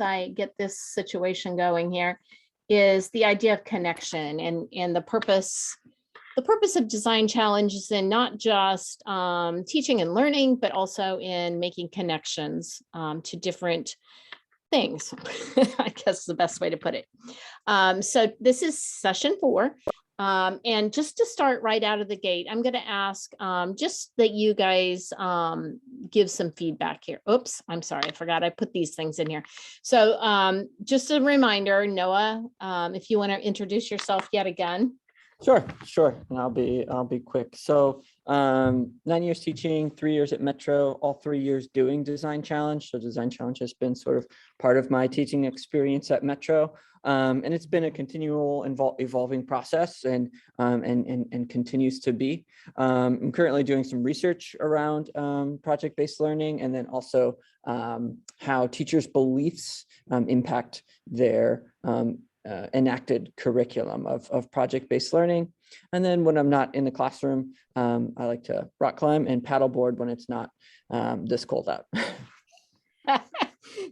I get this situation going here is the idea of connection and the purpose of design challenges in not just teaching and learning, but also in making connections to different things, I guess is the best way to put it. So this is session 4. And just to start right out of the gate, I'm going to ask just that you guys give some feedback here. Oops, I'm sorry, I forgot I put these things in here. So just a reminder, Noah, if you want to introduce yourself yet again. Sure. And I'll be quick. So 9 years teaching, 3 years at Metro, all 3 years doing Design Challenge. So Design Challenge has been sort of part of my teaching experience at Metro. And it's been a continual evolving process and continues to be. I'm currently doing some research around project-based learning, and then also how teachers' beliefs impact their enacted curriculum of project-based learning. And then when I'm not in the classroom, I like to rock climb and paddleboard when it's not this cold out.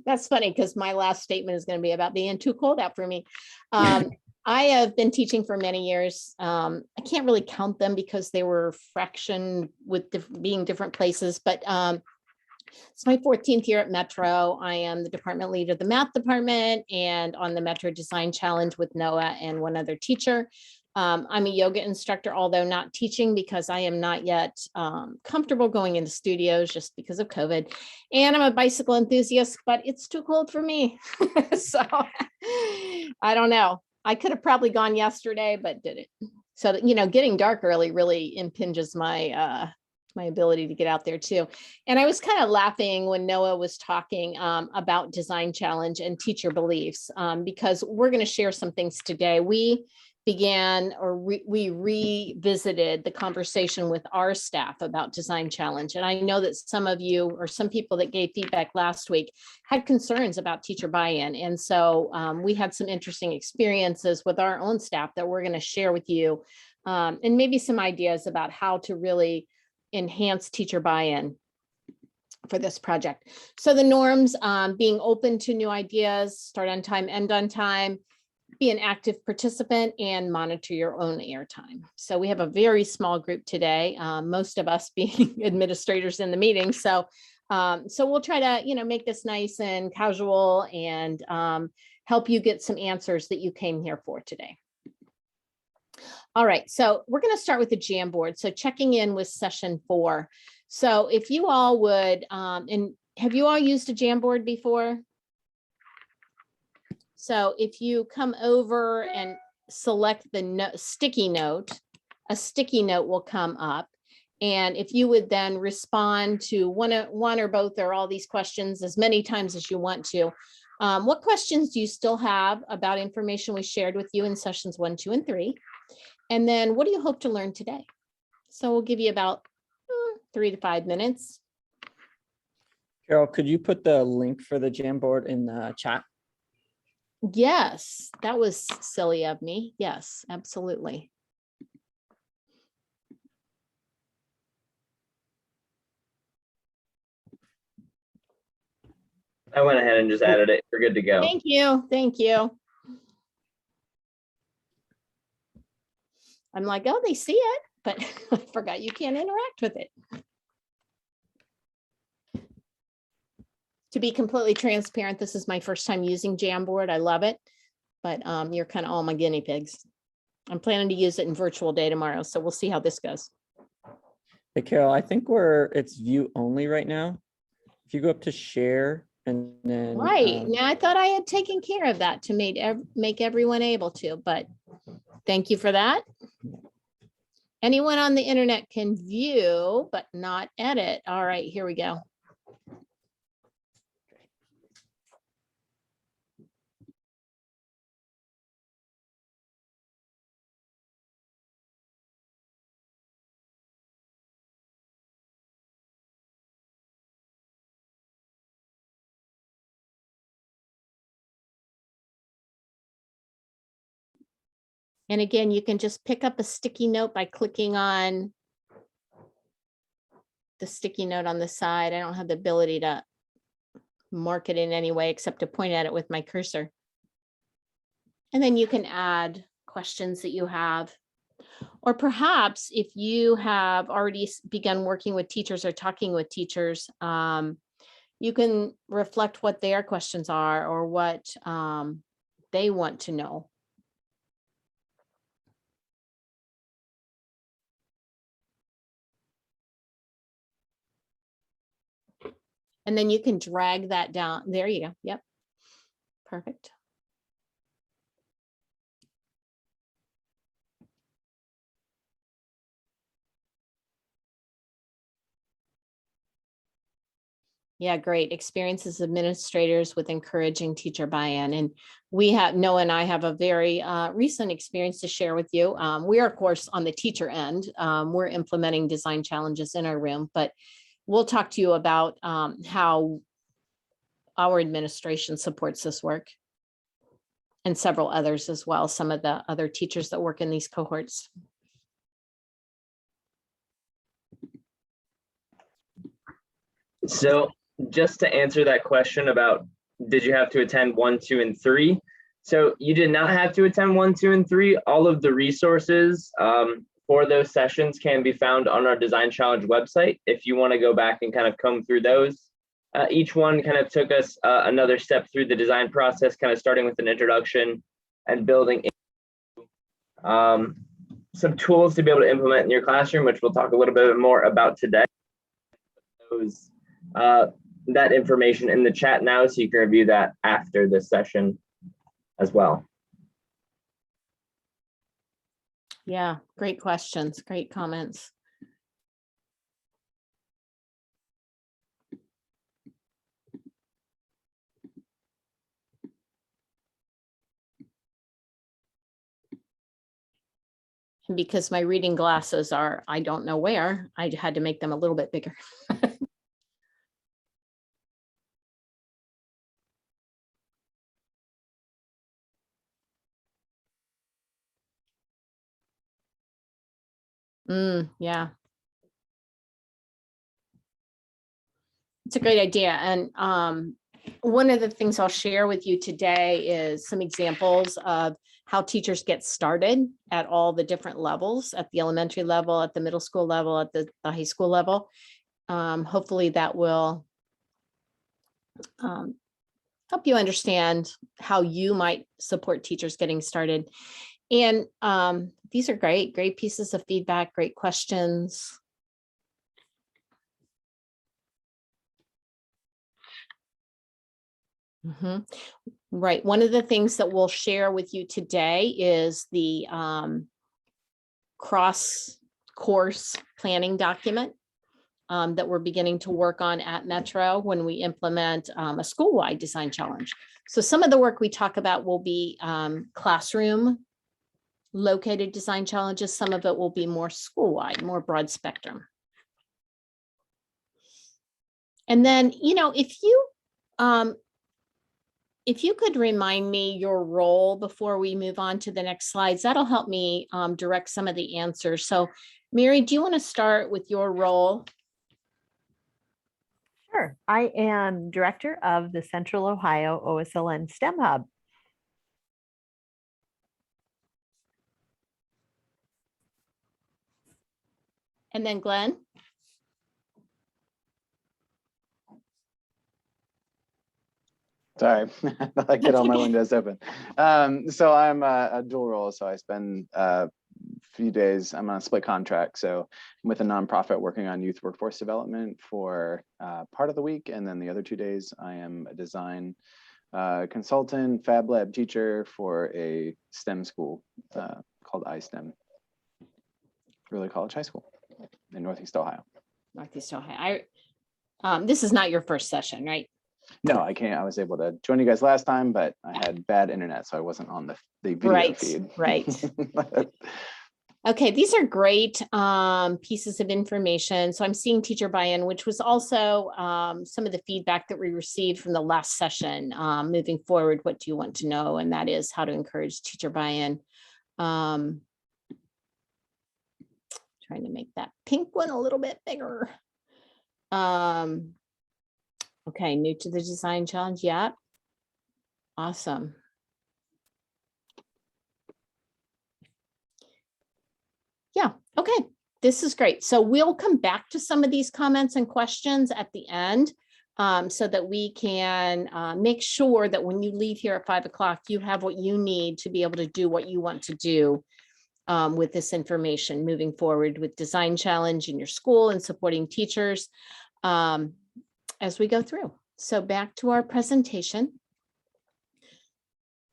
That's funny because my last statement is going to be about being too cold out for me. I have been teaching for many years. I can't really count them because they were fractioned with being different places, but it's my 14th year at Metro. I am the department lead of the math department and on the Metro Design Challenge with Noah and one other teacher. I'm a yoga instructor, although not teaching because I am not yet comfortable going into studios just because of COVID. And I'm a bicycle enthusiast, but it's too cold for me. So I don't know. I could have probably gone yesterday, but didn't. So, getting dark early really impinges my my ability to get out there too. And I was kind of laughing when Noah was talking about Design Challenge and teacher beliefs, because we're going to share some things today. We began we revisited the conversation with our staff about Design Challenge. And I know that some of you or some people that gave feedback last week had concerns about teacher buy-in. And so we had some interesting experiences with our own staff that we're going to share with you, and maybe some ideas about how to really enhance teacher buy-in for this project. So the norms, being open to new ideas, start on time, end on time, be an active participant, and monitor your own airtime. So we have a very small group today, most of us being administrators in the meeting. So we'll try to, make this nice and casual and help you get some answers that you came here for today. All right, so we're going to start with the Jamboard. So checking in with session 4. So if you all would, and have you all used a Jamboard before? So if you come over and select the sticky note, a sticky note will come up. And if you would then respond to one or both or all these questions as many times as you want to. What questions do you still have about information we shared with you in sessions 1, 2, and 3? And then what do you hope to learn today? So we'll give you about 3 to 5 minutes. Carol, could you put the link for the Jamboard in the chat? Yes, that was silly of me. Yes, absolutely. I went ahead and just added it. We're good to go. Thank you. Thank you. I'm like, oh, they see it, but I forgot you can't interact with it. To be completely transparent, this is my first time using Jamboard. I love it, but you're kind of all my guinea pigs. I'm planning to use it in virtual day tomorrow, so we'll see how this goes. Hey, Carol, I think it's view only right now. If you go up to share and then. Right, now I thought I had taken care of that to make everyone able to, but thank you for that. Anyone on the internet can view, but not edit. All right, here we go. And again, you can just pick up a sticky note by clicking on the sticky note on the side. I don't have the ability to mark it in any way except to point at it with my cursor. And then you can add questions that you have. Or perhaps if you have already begun working with teachers or talking with teachers, you can reflect what their questions are or what they want to know. And then you can drag that down. There you go. Yep. Perfect. Yeah, great. Experiences administrators with encouraging teacher buy-in. And we have, Noah and I have a very recent experience to share with you. We are, of course, on the teacher end. We're implementing design challenges in our room, but we'll talk to you about how our administration supports this work and several others as well, some of the other teachers that work in these cohorts. So just to answer that question about did you have to attend 1, 2, and 3? So you did not have to attend 1, 2, and 3. All of the resources for those sessions can be found on our Design Challenge website. If you want to go back and kind of comb through those, each one kind of took us another step through the design process, kind of starting with an introduction and building some tools to be able to implement in your classroom, which we'll talk a little bit more about today. Those that information in the chat now, so you can review that after this session as well. Yeah, great questions, great comments. And because my reading glasses are, I don't know where, I had to make them a little bit bigger. Yeah. It's a great idea. And one of the things I'll share with you today is some examples of how teachers get started at all the different levels, at the elementary level, at the middle school level, at the high school level. Hopefully that will help you understand how you might support teachers getting started. And these are great pieces of feedback, great questions. Right. One of the things that we'll share with you today is the cross course planning document that we're beginning to work on at Metro when we implement a school-wide design challenge. So some of the work we talk about will be classroom located design challenges. Some of it will be more school-wide, more broad spectrum. And then, you know, if you could remind me your role before we move on to the next slides, that'll help me direct some of the answers. So Mary, do you want to start with your role? Sure. I am director of the Central Ohio OSLN STEM Hub. And then Glenn? Sorry, I get all my windows open. So I'm a dual role. So I spend a few days, I'm on a split contract. So I'm with a nonprofit working on youth workforce development for part of the week. And then the other 2 days, I am a design consultant, Fab Lab teacher for a STEM school called iSTEM, Early College High School in Northeast Ohio. Northeast Ohio. This is not your first session, right? No, I can't. I was able to join you guys last time, but I had bad internet, so I wasn't on the video feed. Right. Okay, these are great pieces of information. So I'm seeing teacher buy-in, which was also some of the feedback that we received from the last session. Moving forward, what do you want to know? And that is how to encourage teacher buy-in. Trying to make that pink one a little bit bigger. Okay, new to the design challenge. Yeah. Awesome. Yeah, okay, this is great. So we'll come back to some of these comments and questions at the end so that we can make sure that when you leave here at 5 o'clock, you have what you need to be able to do what you want to do with this information moving forward with Design Challenge in your school and supporting teachers as we go through. So back to our presentation.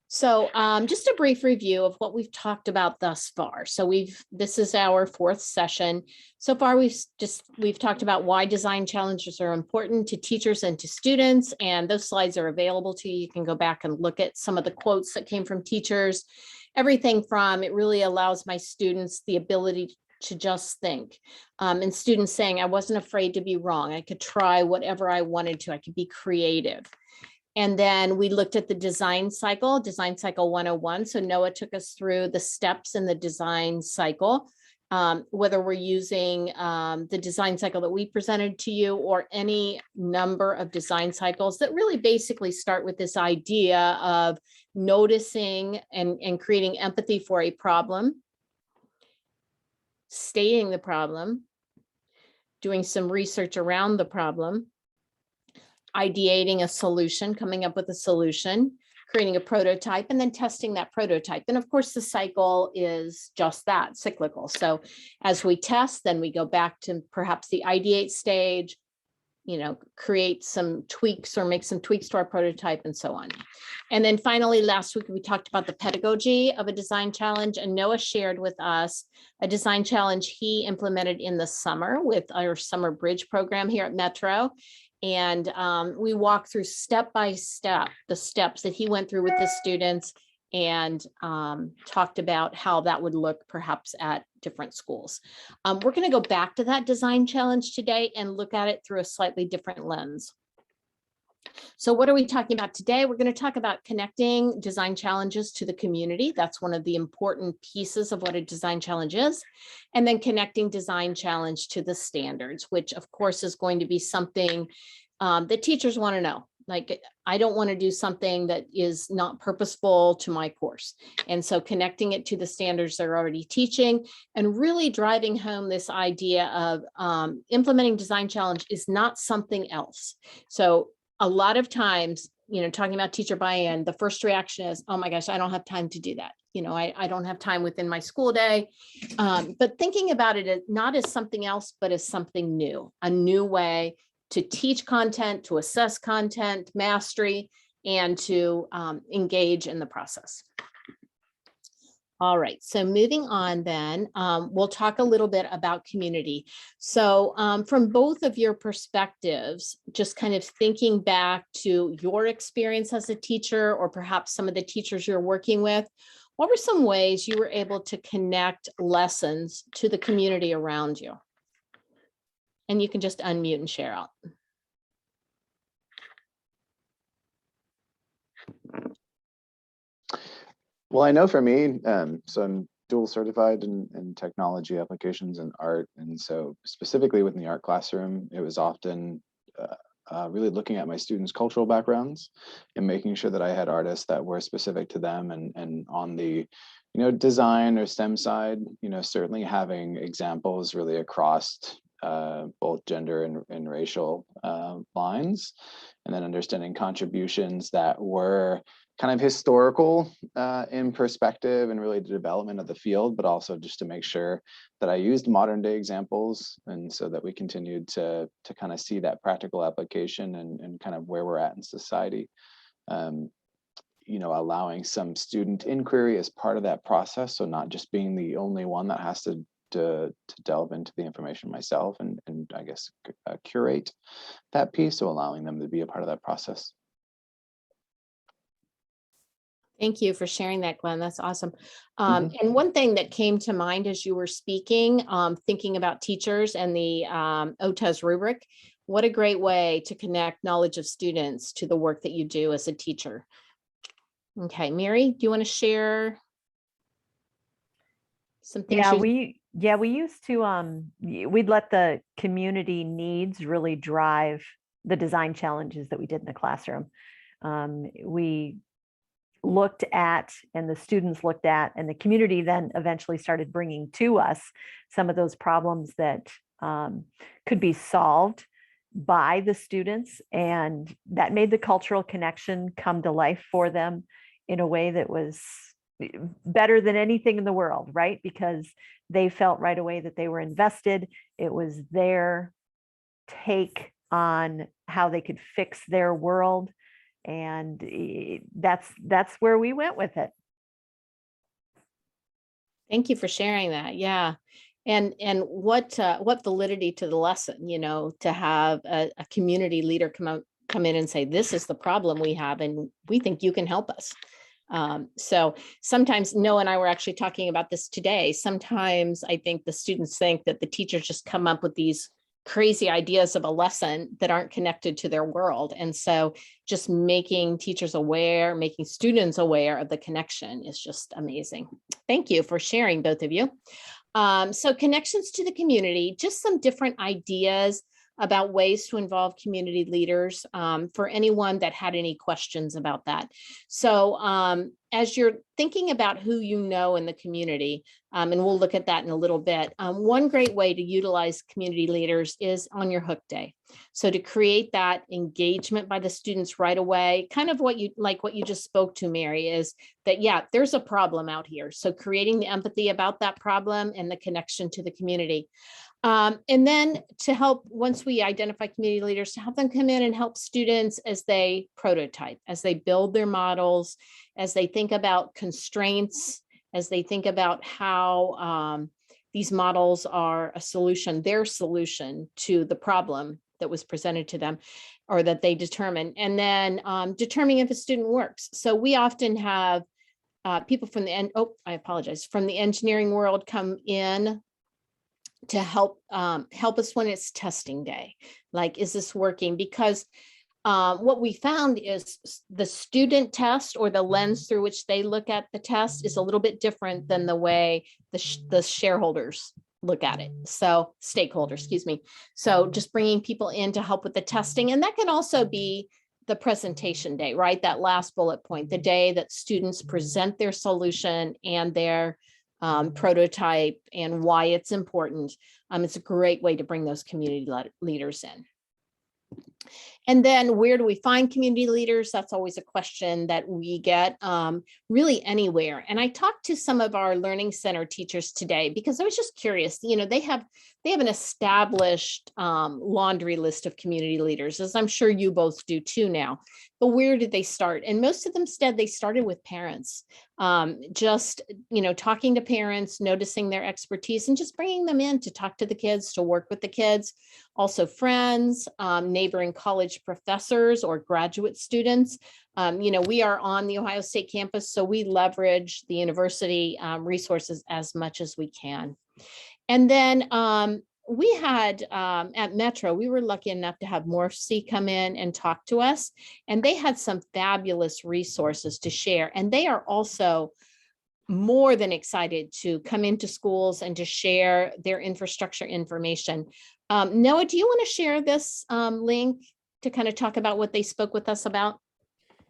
So just a brief review of what we've talked about thus far. So this is our 4th session. So far, we've talked about why design challenges are important to teachers and to students, and those slides are available to you. You can go back and look at some of the quotes that came from teachers. Everything from it really allows my students the ability to just think, and students saying, I wasn't afraid to be wrong. I could try whatever I wanted to. I could be creative. And then we looked at the design cycle 101. So Noah took us through the steps in the design cycle, whether we're using the design cycle that we presented to you or any number of design cycles that really basically start with this idea of noticing and creating empathy for a problem, stating the problem, doing some research around the problem, ideating a solution, coming up with a solution, creating a prototype, and then testing that prototype. And of course, the cycle is just that, cyclical. So as we test, then we go back to perhaps the ideate stage, create some tweaks or make some tweaks to our prototype and so on. And then finally, last week, we talked about the pedagogy of a design challenge, and Noah shared with us a design challenge he implemented in the summer with our summer bridge program here at Metro. And we walked through step by step, the steps that he went through with the students and talked about how that would look perhaps at different schools. We're going to go back to that design challenge today and look at it through a slightly different lens. So what are we talking about today? We're going to talk about connecting design challenges to the community. That's one of the important pieces of what a design challenge is. And then connecting design challenge to the standards, which of course is going to be something that teachers want to know. Like, I don't want to do something that is not purposeful to my course. And so connecting it to the standards they're already teaching and really driving home this idea of implementing design challenge is not something else. So a lot of times, talking about teacher buy-in, the first reaction is, oh my gosh, I don't have time to do that. I don't have time within my school day. But thinking about it not as something else, but as something new, a new way to teach content, to assess content, mastery, and to engage in the process. All right, so moving on then, we'll talk a little bit about community. So from both of your perspectives, just kind of thinking back to your experience as a teacher or perhaps some of the teachers you're working with, what were some ways you were able to connect lessons to the community around you? And you can just unmute and share out. Well, I know for me, so I'm dual certified in technology applications and art. And so specifically within the art classroom, it was often really looking at my students' cultural backgrounds and making sure that I had artists that were specific to them and on the, design or STEM side, certainly having examples really across both gender and racial lines, and then understanding contributions that were kind of historical in perspective and really the development of the field, but also just to make sure that I used modern day examples, and so that we continued to kind of see that practical application and kind of where we're at in society. Allowing some student inquiry as part of that process, so not just being the only one that has to delve into the information myself and I guess curate that piece, so allowing them to be a part of that process. Thank you for sharing that, Glenn. That's awesome. And one thing that came to mind as you were speaking, thinking about teachers and the OTAS rubric, what a great way to connect knowledge of students to the work that you do as a teacher. Okay, Mary, do you want to share some things? We used to we'd let the community needs really drive the design challenges that we did in the classroom. We looked at, and the students looked at, and the community then eventually started bringing to us some of those problems that could be solved by the students, and that made the cultural connection come to life for them in a way that was better than anything in the world, right? Because they felt right away that they were invested. It was their take on how they could fix their world, and that's where we went with it. Thank you for sharing that. Yeah. And what validity to the lesson, you know, to have a community leader come in and say, this is the problem we have, and we think you can help us. So sometimes Noah and I were actually talking about this today. Sometimes I think the students think that the teachers just come up with these crazy ideas of a lesson that aren't connected to their world. And so just making teachers aware, making students aware of the connection is just amazing. Thank you for sharing, both of you. So connections to the community, just some different ideas about ways to involve community leaders for anyone that had any questions about that. So as you're thinking about who you know in the community, and we'll look at that in a little bit, one great way to utilize community leaders is on your hook day. So to create that engagement by the students right away, kind of what you just spoke to, Mary, is that, yeah, there's a problem out here. So creating the empathy about that problem and the connection to the community. And then to help, once we identify community leaders, to help them come in and help students as they prototype, as they build their models, as they think about constraints, as they think about how these models are a solution, their solution to the problem that was presented to them or that they determine, and then determining if a student works. So we often have people from from the engineering world come in to help us when it's testing day. Like, is this working? Because what we found is the student test, or the lens through which they look at the test, is a little bit different than the way the shareholders look at it. So stakeholders, excuse me. So just bringing people in to help with the testing. And that can also be the presentation day, right? That last bullet point, the day that students present their solution and their prototype and why it's important. It's a great way to bring those community leaders in. And then where do we find community leaders? That's always a question that we get really anywhere. And I talked to some of our Learning Center teachers today because I was just curious. You know, they have an established laundry list of community leaders, as I'm sure you both do too now. But where did they start? And most of them said they started with parents, just, you know, talking to parents, noticing their expertise, and just bringing them in to talk to the kids, to work with the kids. Also friends, neighboring college professors or graduate students. You know, we are on the Ohio State campus, so we leverage the university resources as much as we can. And then we had at Metro, we were lucky enough to have Morphe come in and talk to us, and they had some fabulous resources to share. And they are also more than excited to come into schools and to share their infrastructure information. Noah, do you want to share this link to kind of talk about what they spoke with us about?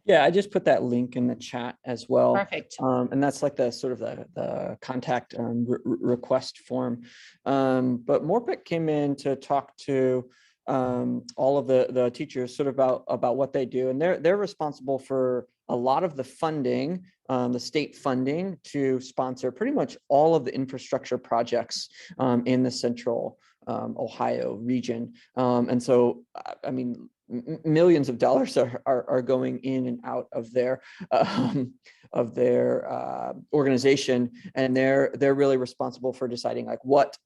Yeah, I just put that link in the chat as well. Perfect. And that's like the sort of the contact request form. But Morpeth came in to talk to all of the teachers sort of about what they do, and they're responsible for a lot of the funding, the state funding to sponsor pretty much all of the infrastructure projects in the central Ohio region. And so, I mean, millions of dollars are going in and out of their organization, and they're really responsible for deciding like what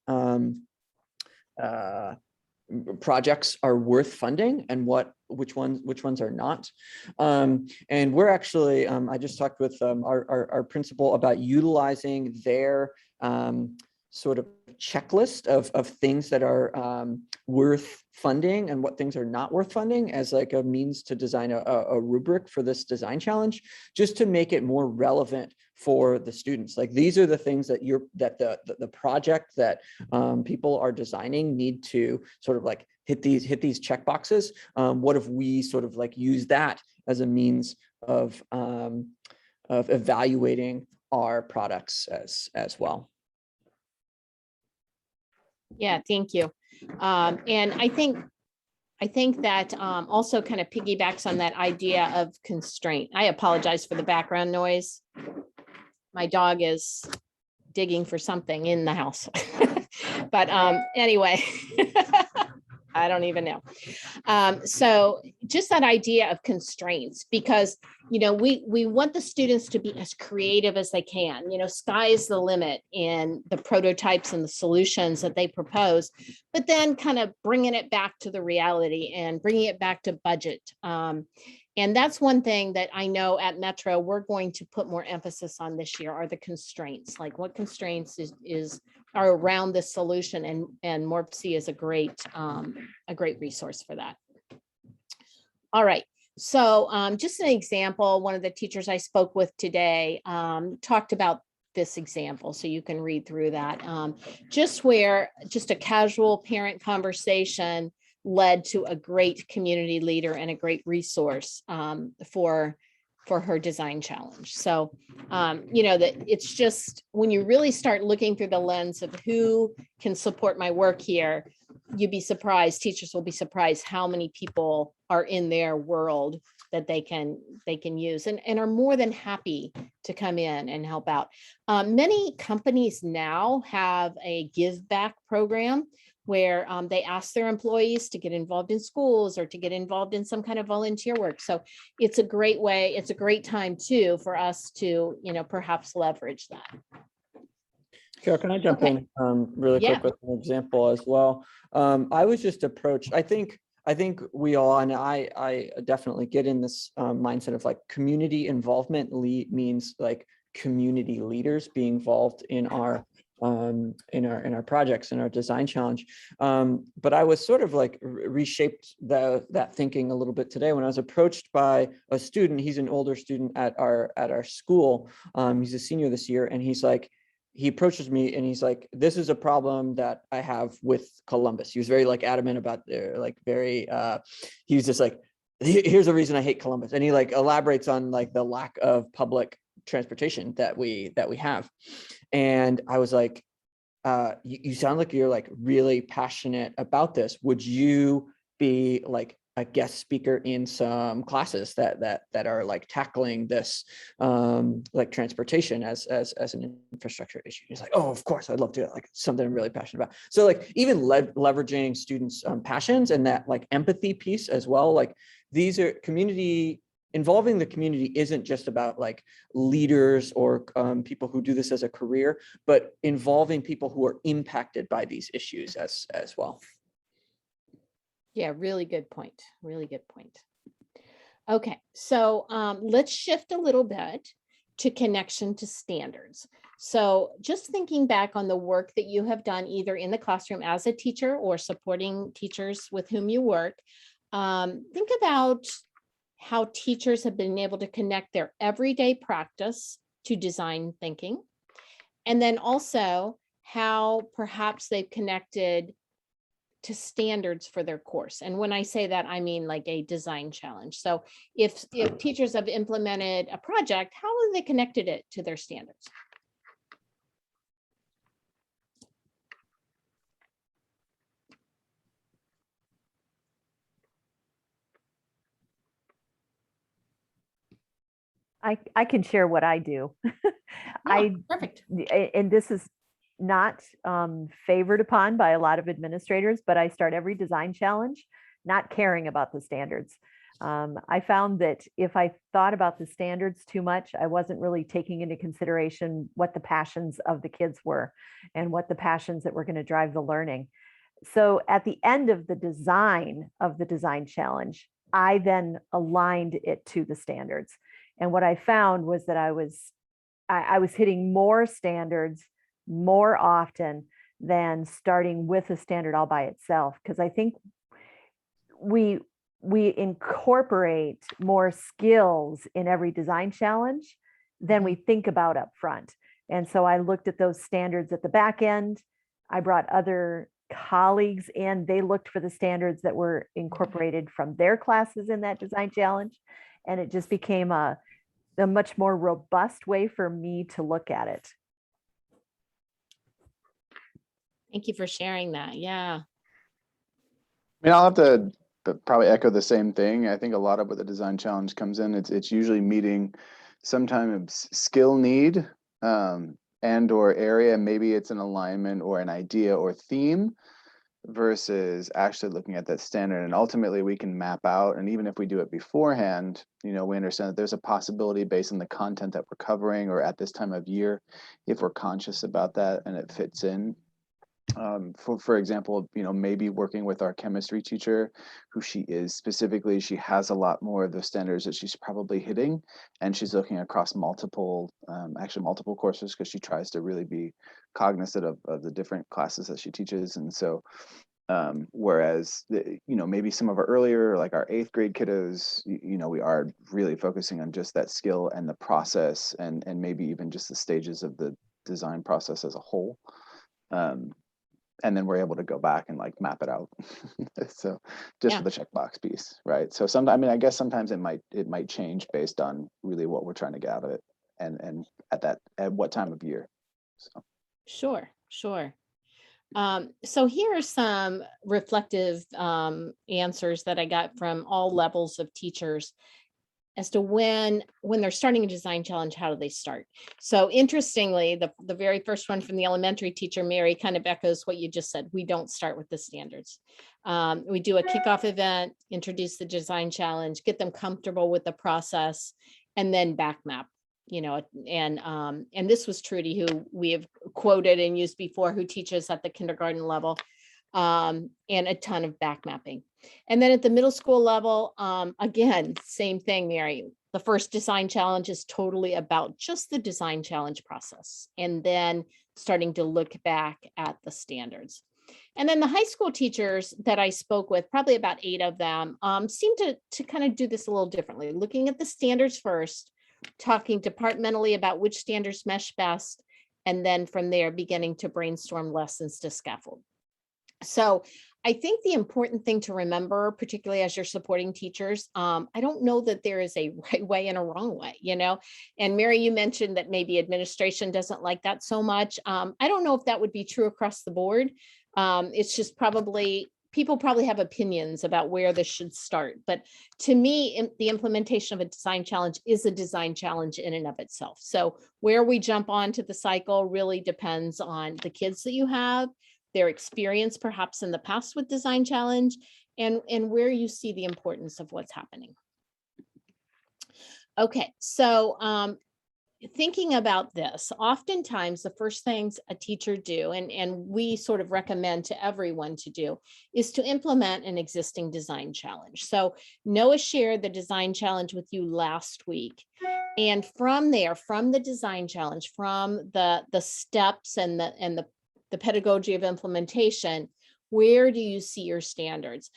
projects are worth funding and which ones are not. And we're actually, I just talked with our principal about utilizing their sort of checklist of things that are worth funding and what things are not worth funding as like a means to design a rubric for this design challenge, just to make it more relevant for the students. Like, these are the things that the project that people are designing need to sort of like hit these check boxes. What if we sort of like use that as a means of evaluating our products as well? Yeah, thank you. And I think that also kind of piggybacks on that idea of constraint. I apologize for the background noise. My dog is digging for something in the house. But anyway, I don't even know. So just that idea of constraints, because, you know, we want the students to be as creative as they can. You know, sky's the limit in the prototypes and the solutions that they propose, but then kind of bringing it back to the reality and bringing it back to budget. And that's one thing that I know at Metro, we're going to put more emphasis on this year are the constraints, like what constraints are around this solution, and MORPC is a great resource for that. All right, so just an example, one of the teachers I spoke with today talked about this example, so you can read through that. Just a casual parent conversation led to a great community leader and a great resource for her design challenge. So, you know, that it's just when you really start looking through the lens of who can support my work here, you'd be surprised, teachers will be surprised how many people are in their world that they can use and are more than happy to come in and help out. Many companies now have a give back program where they ask their employees to get involved in schools or to get involved in some kind of volunteer work. So it's a great way, it's a great time too for us to, you know, perhaps leverage that. Sure, can I jump in really quick with an example as well? I was just approached, I think we all, and I definitely get in this mindset of like community involvement means like community leaders being involved in our projects, in our design challenge. But I was sort of like reshaped that thinking a little bit today when I was approached by a student. He's an older student at our school. He's a senior this year, and he approaches me and he's like, this is a problem that I have with Columbus. He was very like adamant about he was just like, here's the reason I hate Columbus. And he like elaborates on like the lack of public transportation that we have. And I was like, you sound like you're like really passionate about this. Would you be like a guest speaker in some classes that are like tackling this like transportation as an infrastructure issue? He's like, oh, of course, I'd love to, like something I'm really passionate about. So like even leveraging students' passions and that like empathy piece as well. Like these are involving the community isn't just about like leaders or people who do this as a career, but involving people who are impacted by these issues as well. Yeah, really good point. Really good point. Okay, so let's shift a little bit to connection to standards. So just thinking back on the work that you have done either in the classroom as a teacher or supporting teachers with whom you work, think about how teachers have been able to connect their everyday practice to design thinking. And then also how perhaps they've connected to standards for their course. And when I say that, I mean like a design challenge. So if teachers have implemented a project, how have they connected it to their standards? I can share what I do. Yeah, perfect. And this is not favored upon by a lot of administrators, but I start every design challenge not caring about the standards. I found that if I thought about the standards too much, I wasn't really taking into consideration what the passions of the kids were and what the passions that were going to drive the learning. So at the end of the design challenge, I then aligned it to the standards. And what I found was that I was hitting more standards more often than starting with a standard all by itself, because I think we incorporate more skills in every design challenge than we think about up front. And so I looked at those standards at the back end. I brought other colleagues, and they looked for the standards that were incorporated from their classes in that design challenge. And it just became a much more robust way for me to look at it. Thank you for sharing that. Yeah. I mean, I'll have to probably echo the same thing. I think a lot of what the design challenge comes in, it's usually meeting some kind of skill need and or area. Maybe it's an alignment or an idea or theme versus actually looking at that standard. And ultimately we can map out, and even if we do it beforehand, you know, we understand that there's a possibility based on the content that we're covering or at this time of year, if we're conscious about that and it fits in. For example, you know, maybe working with our chemistry teacher, who she has a lot more of the standards that she's probably hitting, and she's looking across multiple courses, because she tries to really be cognizant of the different classes that she teaches. And so whereas you know, maybe some of our earlier, like our 8th grade kiddos, you know, we are really focusing on just that skill and the process, and maybe even just the stages of the design process as a whole. And then we're able to go back and like map it out. So just for the checkbox piece, right? So sometimes, I mean, I guess sometimes it might change based on really what we're trying to get out of it, and at what time of year. So Sure. So here are some reflective answers that I got from all levels of teachers as to when they're starting a design challenge, how do they start? So interestingly, the very first one from the elementary teacher, Mary, kind of echoes what you just said. We don't start with the standards. We do a kickoff event, introduce the design challenge, get them comfortable with the process, and then back map. You know, and this was Trudy, who we have quoted and used before, who teaches at the kindergarten level, and a ton of back mapping. And then at the middle school level, again, same thing, Mary. The first design challenge is totally about just the design challenge process, and then starting to look back at the standards. And then the high school teachers that I spoke with, probably about 8 of them, seem to kind of do this a little differently, looking at the standards first, talking departmentally about which standards mesh best, and then from there beginning to brainstorm lessons to scaffold. So I think the important thing to remember, particularly as you're supporting teachers, I don't know that there is a right way and a wrong way, you know. And Mary, you mentioned that maybe administration doesn't like that so much. I don't know if that would be true across the board. It's just people probably have opinions about where this should start. But to me, the implementation of a design challenge is a design challenge in and of itself. So where we jump onto the cycle really depends on the kids that you have, their experience perhaps in the past with design challenge, and where you see the importance of what's happening. Okay, so thinking about this, oftentimes the first things a teacher do, and we sort of recommend to everyone to do, is to implement an existing design challenge. So Noah shared the design challenge with you last week. And from there, from the design challenge, from the steps and the pedagogy of implementation, where do you see your standards?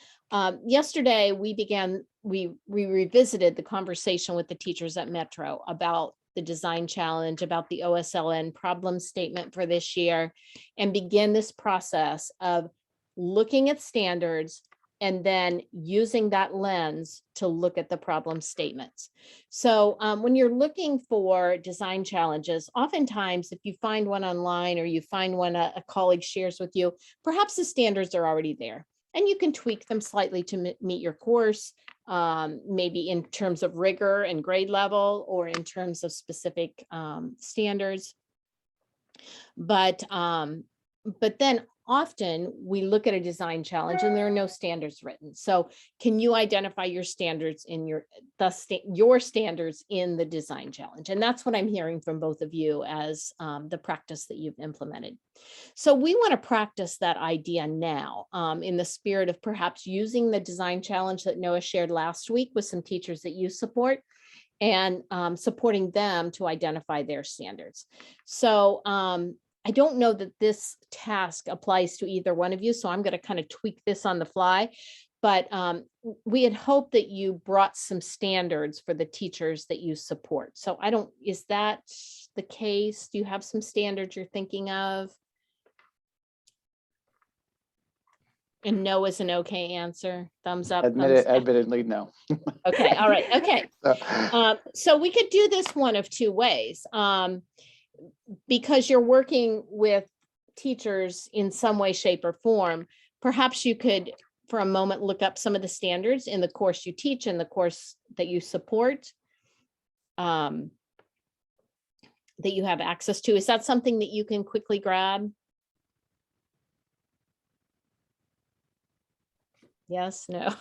Yesterday, we revisited the conversation with the teachers at Metro about the design challenge, about the OSLN problem statement for this year, and begin this process of looking at standards and then using that lens to look at the problem statements. So when you're looking for design challenges, oftentimes if you find one online or you find one a colleague shares with you, perhaps the standards are already there and you can tweak them slightly to meet your course, maybe in terms of rigor and grade level or in terms of specific standards. But then often we look at a design challenge and there are no standards written. So can you identify your standards in your standards in the design challenge? And that's what I'm hearing from both of you as the practice that you've implemented. So we want to practice that idea now in the spirit of perhaps using the design challenge that Noah shared last week with some teachers that you support, and supporting them to identify their standards. So I don't know that this task applies to either one of you, so I'm going to kind of tweak this on the fly. But we had hoped that you brought some standards for the teachers that you support. So is that the case? Do you have some standards you're thinking of? And no is an okay answer. Thumbs up. thumbs down. Admittedly, no. Okay, all right, okay. So we could do this one of two ways. Because you're working with teachers in some way, shape, or form, perhaps you could, for a moment, look up some of the standards in the course you teach and the course that you support, that you have access to. Is that something that you can quickly grab? Yes, no?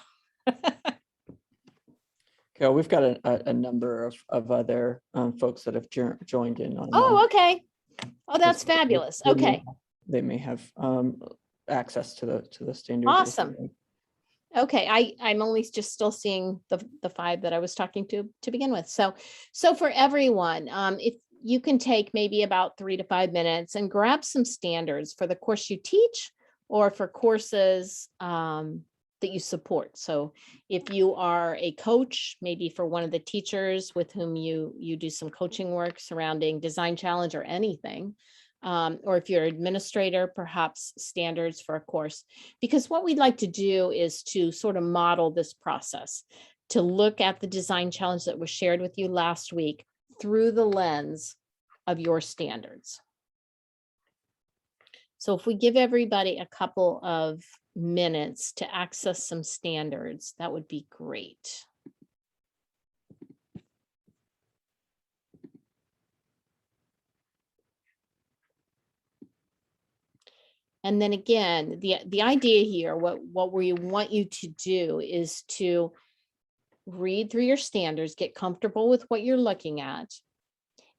Okay, we've got a number of other folks that have joined in on. Oh, okay. Oh, that's They- fabulous. they may Okay, have- They may have access to the standards. awesome. Okay, I'm only just still seeing the 5 that I was talking to begin with. So for everyone, if you can take maybe about 3 to 5 minutes and grab some standards for the course you teach or for courses that you support. So if you are a coach, maybe for one of the teachers with whom you do some coaching work surrounding Design Challenge or anything, or if you're an administrator, perhaps standards for a course, because what we'd like to do is to sort of model this process, to look at the Design Challenge that was shared with you last week through the lens of your standards. So if we give everybody a couple of minutes to access some standards, that would be great. And then again, the idea here, what we want you to do is to read through your standards, get comfortable with what you're looking at.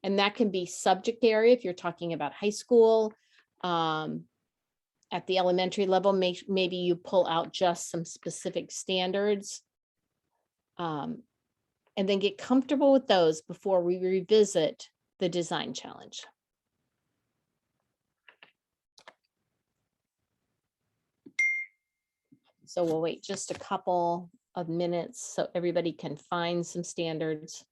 And that can be subject area if you're talking about high school. At the elementary level, maybe you pull out just some specific standards. And then get comfortable with those before we revisit the Design Challenge. So we'll wait just a couple of minutes so everybody can find some standards.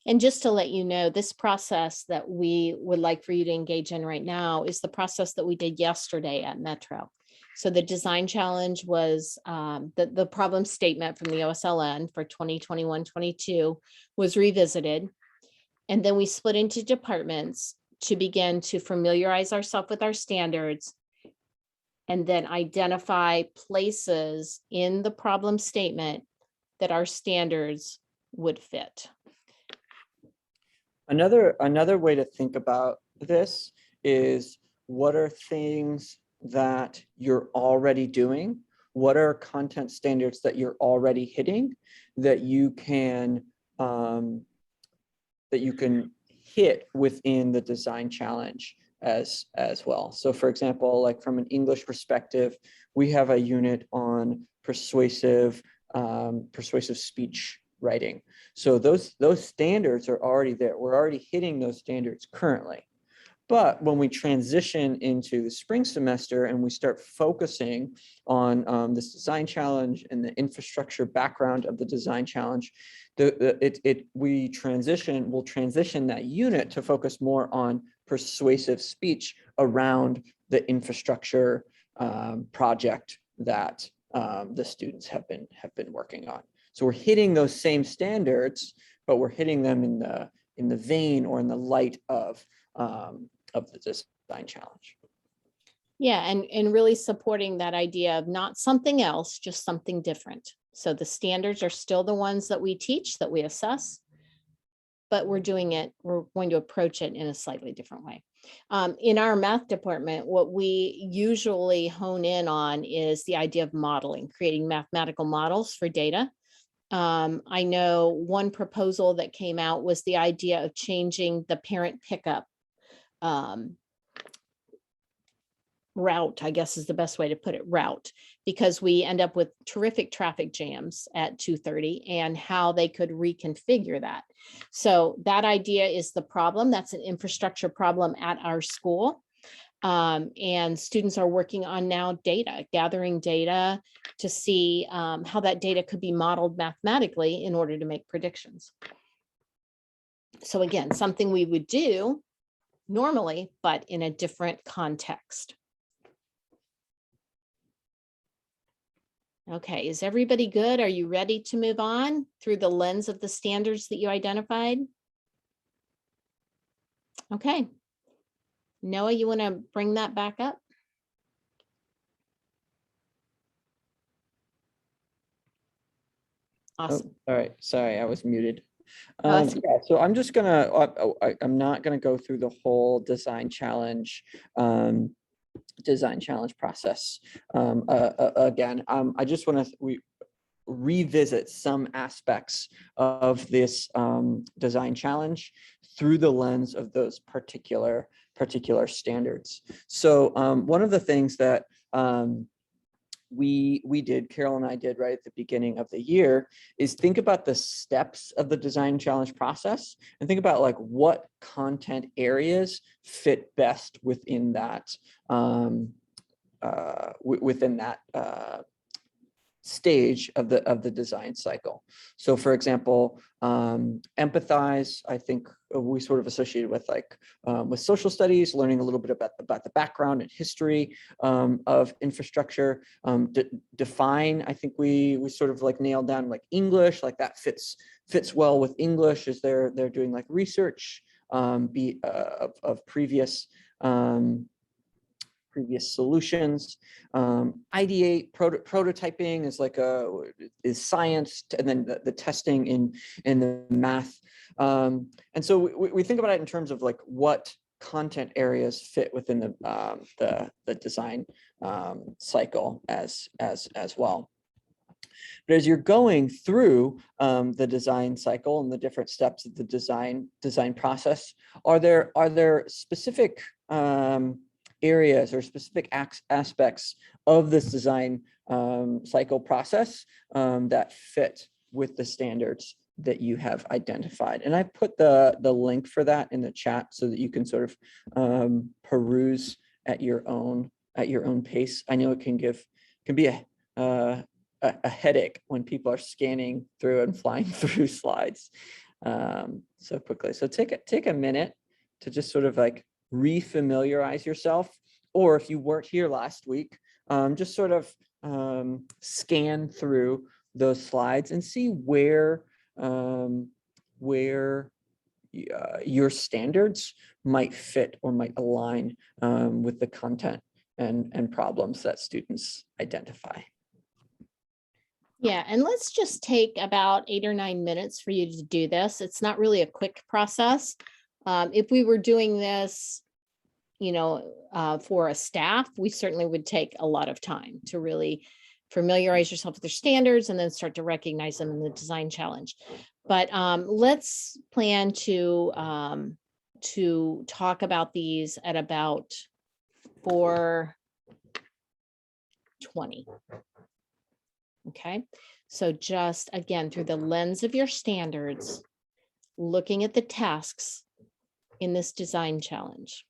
And just to let you know, this process that we would like for you to engage in right now is the process that we did yesterday at Metro. So the Design Challenge was the problem statement from the OSLN for 2021-22 was revisited. And then we split into departments to begin to familiarize ourselves with our standards and then identify places in the problem statement that our standards would fit. Another way to think about this is, what are things that you're already doing? What are content standards that you're already hitting that you can hit within the Design Challenge as well? So for example, like from an English perspective, we have a unit on persuasive speech writing. So those standards are already there. We're already hitting those standards currently. But when we transition into the spring semester and we start focusing on this Design Challenge and the infrastructure background of the Design Challenge, we'll transition that unit to focus more on persuasive speech around the infrastructure project that the students have been working on. So we're hitting those same standards, but we're hitting them in the vein or in the light of the Design Challenge. Yeah, and really supporting that idea of not something else, just something different. So the standards are still the ones that we teach, that we assess, but we're going to approach it in a slightly different way. In our math department, what we usually hone in on is the idea of modeling, creating mathematical models for data. I know one proposal that came out was the idea of changing the parent pickup route, I guess is the best way to put it, route, because we end up with terrific traffic jams at 2:30 and how they could reconfigure that. So that idea is the problem. That's an infrastructure problem at our school. And students are working on now gathering data to see how that data could be modeled mathematically in order to make predictions. So again, something we would do normally, but in a different context. Okay, is everybody good? Are you ready to move on through the lens of the standards that you identified? Okay. Noah, you want to bring that back up? Awesome. All right, sorry, I was muted. Oh, that's Yeah, so I'm just gonna, I'm not gonna go through the whole design challenge process again. I just want to revisit some aspects of this design challenge through the lens of those particular standards. So one of the things that we did, Carol and I did right at the beginning of the year, is think about the steps of the design challenge process and think about like what content areas fit best within that stage of the design cycle. So for example, empathize, I think we sort of associated with like with social studies, learning a little bit about the background and history of infrastructure. Define, I think we sort of like nailed down like English, like that fits well with English as they're doing like research of previous solutions. Ideate, prototyping is like is science, and then the testing in the math. And so we think about it in terms of like what content areas fit within the design cycle as well. But as you're going through the design cycle and the different steps of the design process, are there specific areas or specific aspects of this design cycle process that fit with the standards that you have identified? And I put the link for that in the chat so that you can sort of peruse at your own pace. I know it can be a headache when people are scanning through and flying through slides so quickly. So take a minute to just sort of like refamiliarize yourself, or if you weren't here last week, just sort of scan through those slides and see where your standards might fit or might align with the content and problems that students identify. Yeah, and let's just take about 8 or 9 minutes for you to do this. It's not really a quick process. If we were doing this, for a staff, we certainly would take a lot of time to really familiarize yourself with their standards and then start to recognize them in the design challenge. But let's plan to talk about these at about 4:20. Okay, so just again, through the lens of your standards, looking at the tasks in this design challenge.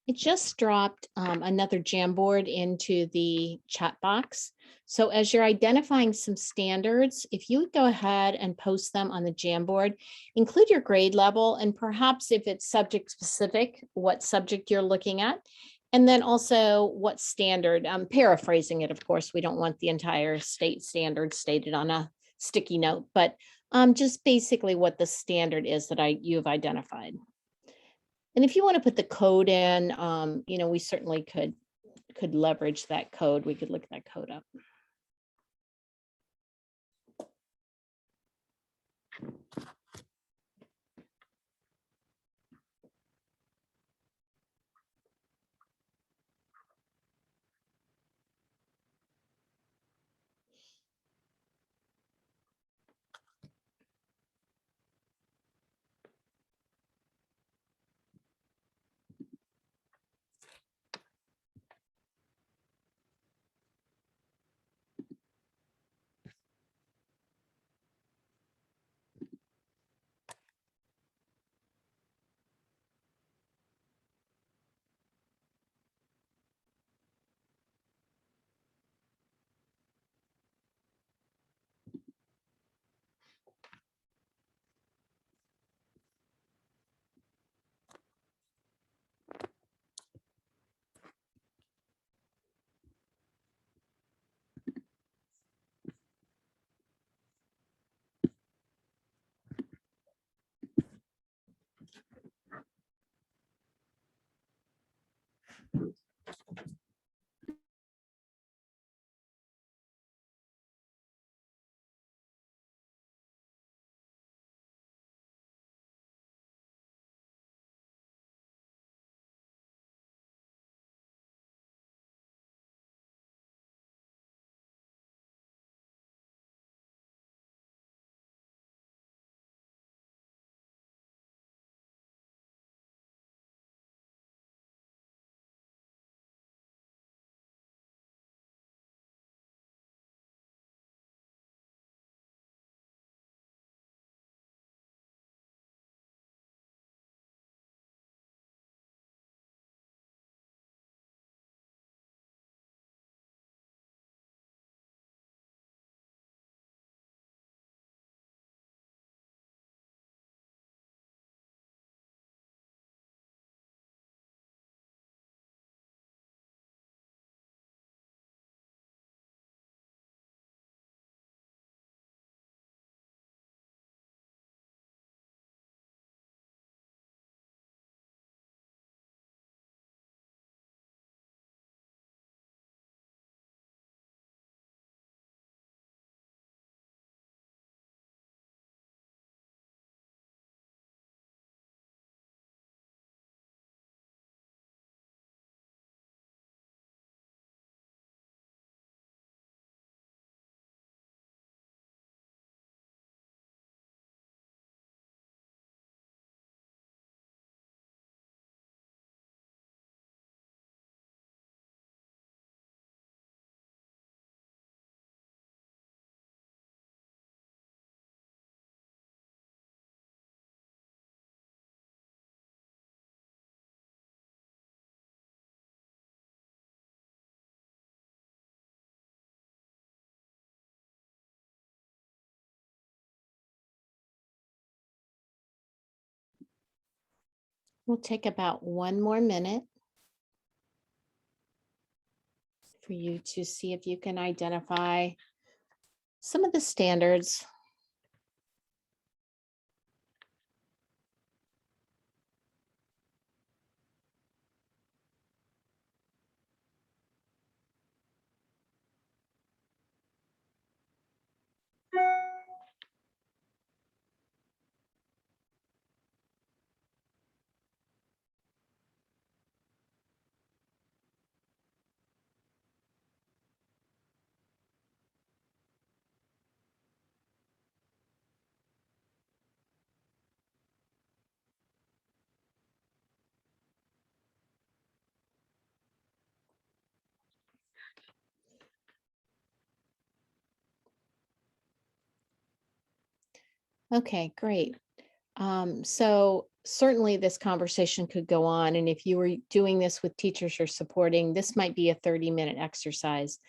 I just dropped another Jamboard into the chat box. So as you're identifying some standards, if you would go ahead and post them on the Jamboard, include your grade level and perhaps if it's subject specific, what subject you're looking at. And then also what standard, I'm paraphrasing it, of course, we don't want the entire state standard stated on a sticky note, but just basically what the standard is that you've identified. And if you want to put the code in, you know, we certainly could leverage that code. We could look that code up. We'll take about 1 more minute for you to see if you can identify some of the standards. Okay, great. So certainly this conversation could go on. And if you were doing this with teachers you're supporting, this might be a 30-minute exercise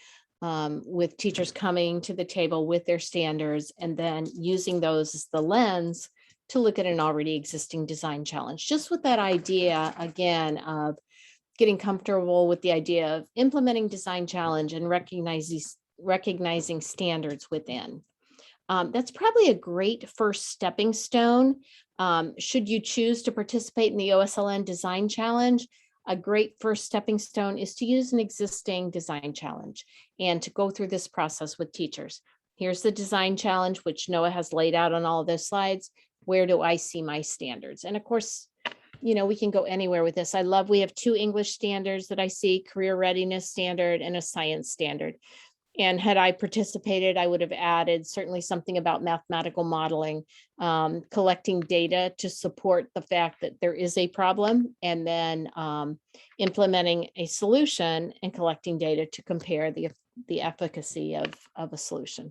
with teachers coming to the table with their standards and then using those as the lens to look at an already existing design challenge, just with that idea, again, of getting comfortable with the idea of implementing design challenge and recognizing standards within. That's probably a great first stepping stone. Should you choose to participate in the OSLN Design Challenge, a great first stepping stone is to use an existing design challenge and to go through this process with teachers. Here's the design challenge, which Noah has laid out on all of those slides. Where do I see my standards? And of course, you know, we can go anywhere with this. We have 2 English standards that I see, career readiness standard and a science standard. And had I participated, I would have added certainly something about mathematical modeling, collecting data to support the fact that there is a problem, and then implementing a solution and collecting data to compare the efficacy of a solution.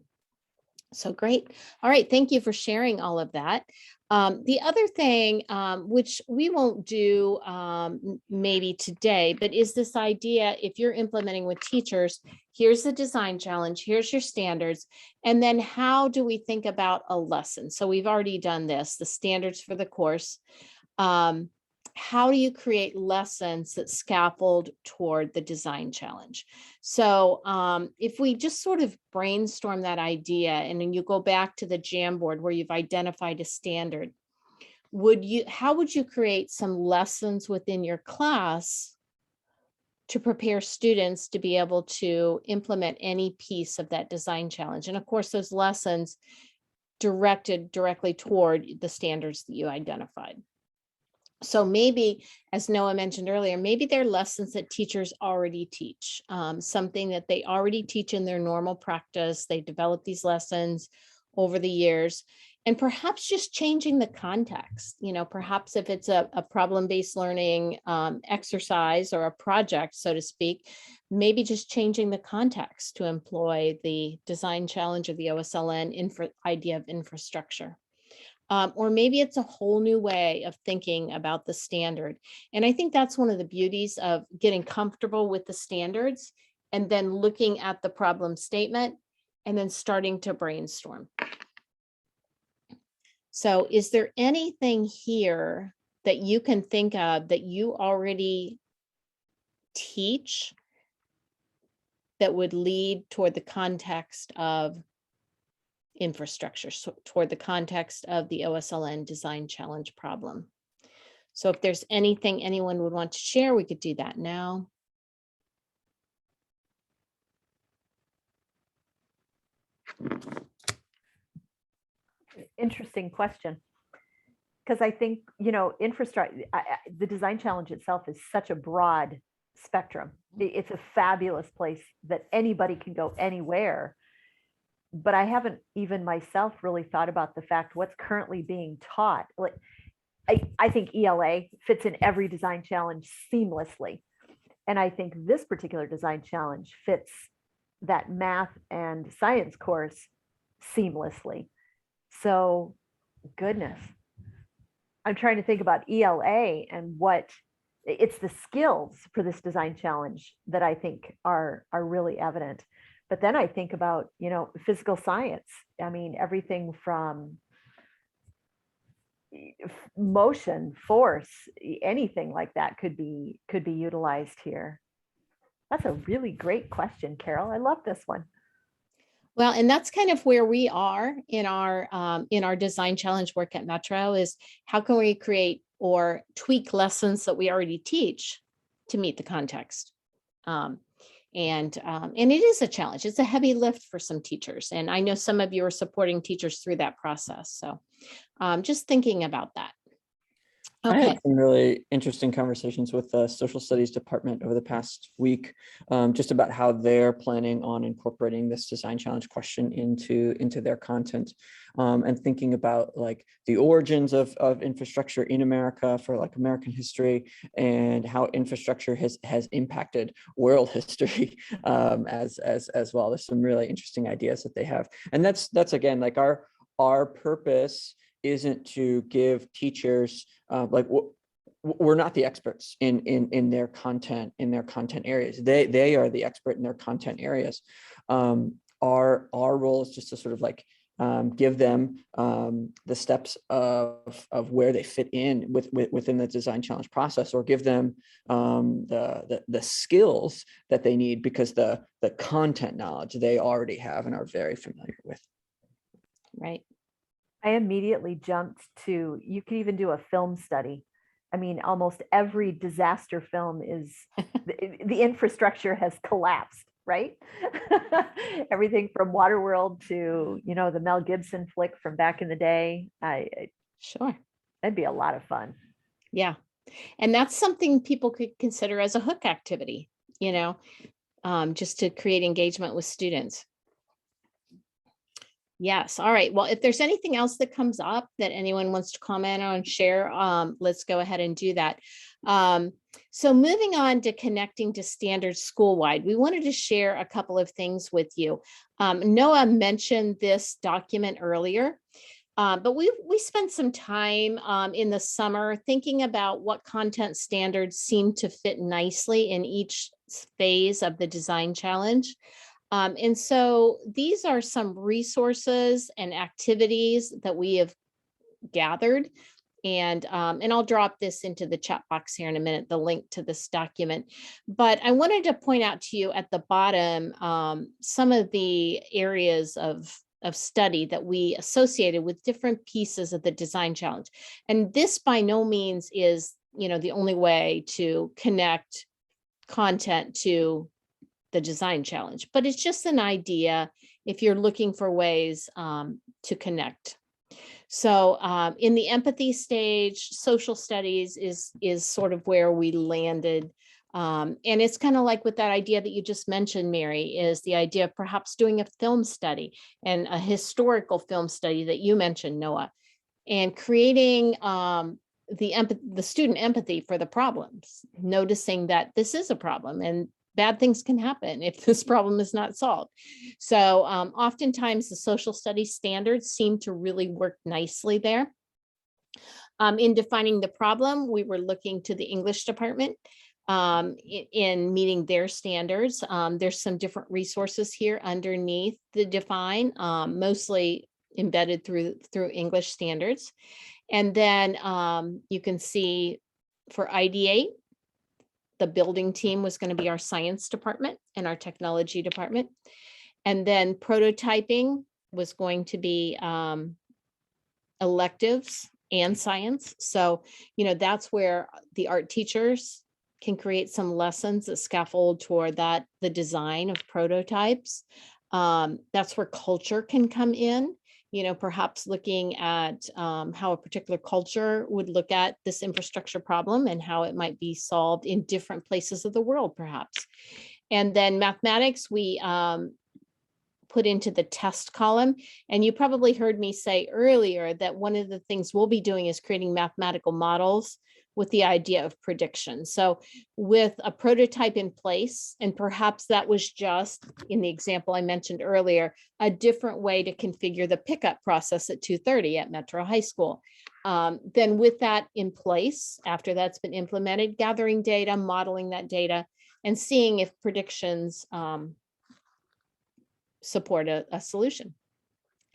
So great. All right. Thank you for sharing all of that. The other thing, which we won't do maybe today, but is this idea, if you're implementing with teachers, here's the design challenge, here's your standards, and then how do we think about a lesson? So we've already done this, the standards for the course. How do you create lessons that scaffold toward the design challenge? So if we just sort of brainstorm that idea, and then you go back to the Jamboard where you've identified a standard, how would you create some lessons within your class to prepare students to be able to implement any piece of that design challenge? And of course, those lessons directed directly toward the standards that you identified. So maybe, as Noah mentioned earlier, maybe they're lessons that teachers already teach, something that they already teach in their normal practice. They develop these lessons over the years, and perhaps just changing the context. You know, perhaps if it's a problem-based learning exercise or a project, so to speak, maybe just changing the context to employ the design challenge of the OSLN idea of infrastructure. Or maybe it's a whole new way of thinking about the standard. And I think that's one of the beauties of getting comfortable with the standards and then looking at the problem statement and then starting to brainstorm. So is there anything here that you can think of that you already teach that would lead toward the context of infrastructure, so toward the context of the OSLN Design Challenge problem? So if there's anything anyone would want to share, we could do that now. Interesting question. Because I think, you know, infrastructure, the design challenge itself is such a broad spectrum. It's a fabulous place that anybody can go anywhere. But I haven't even myself really thought about the fact what's currently being taught. Like, I think ELA fits in every design challenge seamlessly. And I think this particular design challenge fits that math and science course seamlessly. So, goodness. I'm trying to think about ELA and what it's the skills for this design challenge that I think are really evident. But then I think about, you know, physical science. I mean, everything from motion, force, anything like that could be utilized here. That's a really great question, Carol. I love this one. Well, and that's kind of where we are in our design challenge work at Metro, is how can we create or tweak lessons that we already teach to meet the context. And it is a challenge. It's a heavy lift for some teachers. And I know some of you are supporting teachers through that process. So just thinking about that. I Okay. had some really interesting conversations with the social studies department over the past week, just about how they're planning on incorporating this design challenge question into their content, and thinking about like the origins of infrastructure in America for like American history, and how infrastructure has impacted world history as well. There's some really interesting ideas that they have, and that's again like our purpose isn't to give teachers like we're not the experts in their content areas. They are the expert in their content areas. Our role is just to sort of like give them the steps of where they fit in within the design challenge process, or give them the skills that they need, because the content knowledge they already have and are very familiar with. Right. I immediately jumped to, you could even do a film study. I mean, almost every disaster film is, the infrastructure has collapsed, right? Everything from Waterworld to, you know, the Mel Gibson flick from back in the day. Sure. That'd be a lot of fun. Yeah. And that's something people could consider as a hook activity, you know, just to create engagement with students. Yes. All right. Well, if there's anything else that comes up that anyone wants to comment on, share, let's go ahead and do that. So moving on to connecting to standards school-wide, we wanted to share a couple of things with you. Noah mentioned this document earlier, but we spent some time in the summer thinking about what content standards seem to fit nicely in each phase of the design challenge. And so these are some resources and activities that we have gathered. And I'll drop this into the chat box here in a minute, the link to this document. But I wanted to point out to you at the bottom some of the areas of study that we associated with different pieces of the design challenge. And this by no means is, you know, the only way to connect content to the design challenge, but it's just an idea if you're looking for ways to connect. So in the empathy stage, social studies is sort of where we landed. And it's kind of like with that idea that you just mentioned, Mary, is the idea of perhaps doing a film study, and a historical film study that you mentioned, Noah, and creating the student empathy for the problems, noticing that this is a problem and bad things can happen if this problem is not solved. So oftentimes the social studies standards seem to really work nicely there. In defining the problem, we were looking to the English department in meeting their standards. There's some different resources here underneath the define, mostly embedded through English standards. And then you can see for ideate, the building team was going to be our science department and our technology department. And then prototyping was going to be electives and science. So, you know, that's where the art teachers can create some lessons that scaffold toward that, the design of prototypes. That's where culture can come in. You know, perhaps looking at how a particular culture would look at this infrastructure problem and how it might be solved in different places of the world, perhaps. And then mathematics, we put into the test column. And you probably heard me say earlier that one of the things we'll be doing is creating mathematical models with the idea of prediction. So with a prototype in place, and perhaps that was just in the example I mentioned earlier, a different way to configure the pickup process at 2:30 at Metro High School. Then with that in place, after that's been implemented, gathering data, modeling that data, and seeing if predictions support a solution.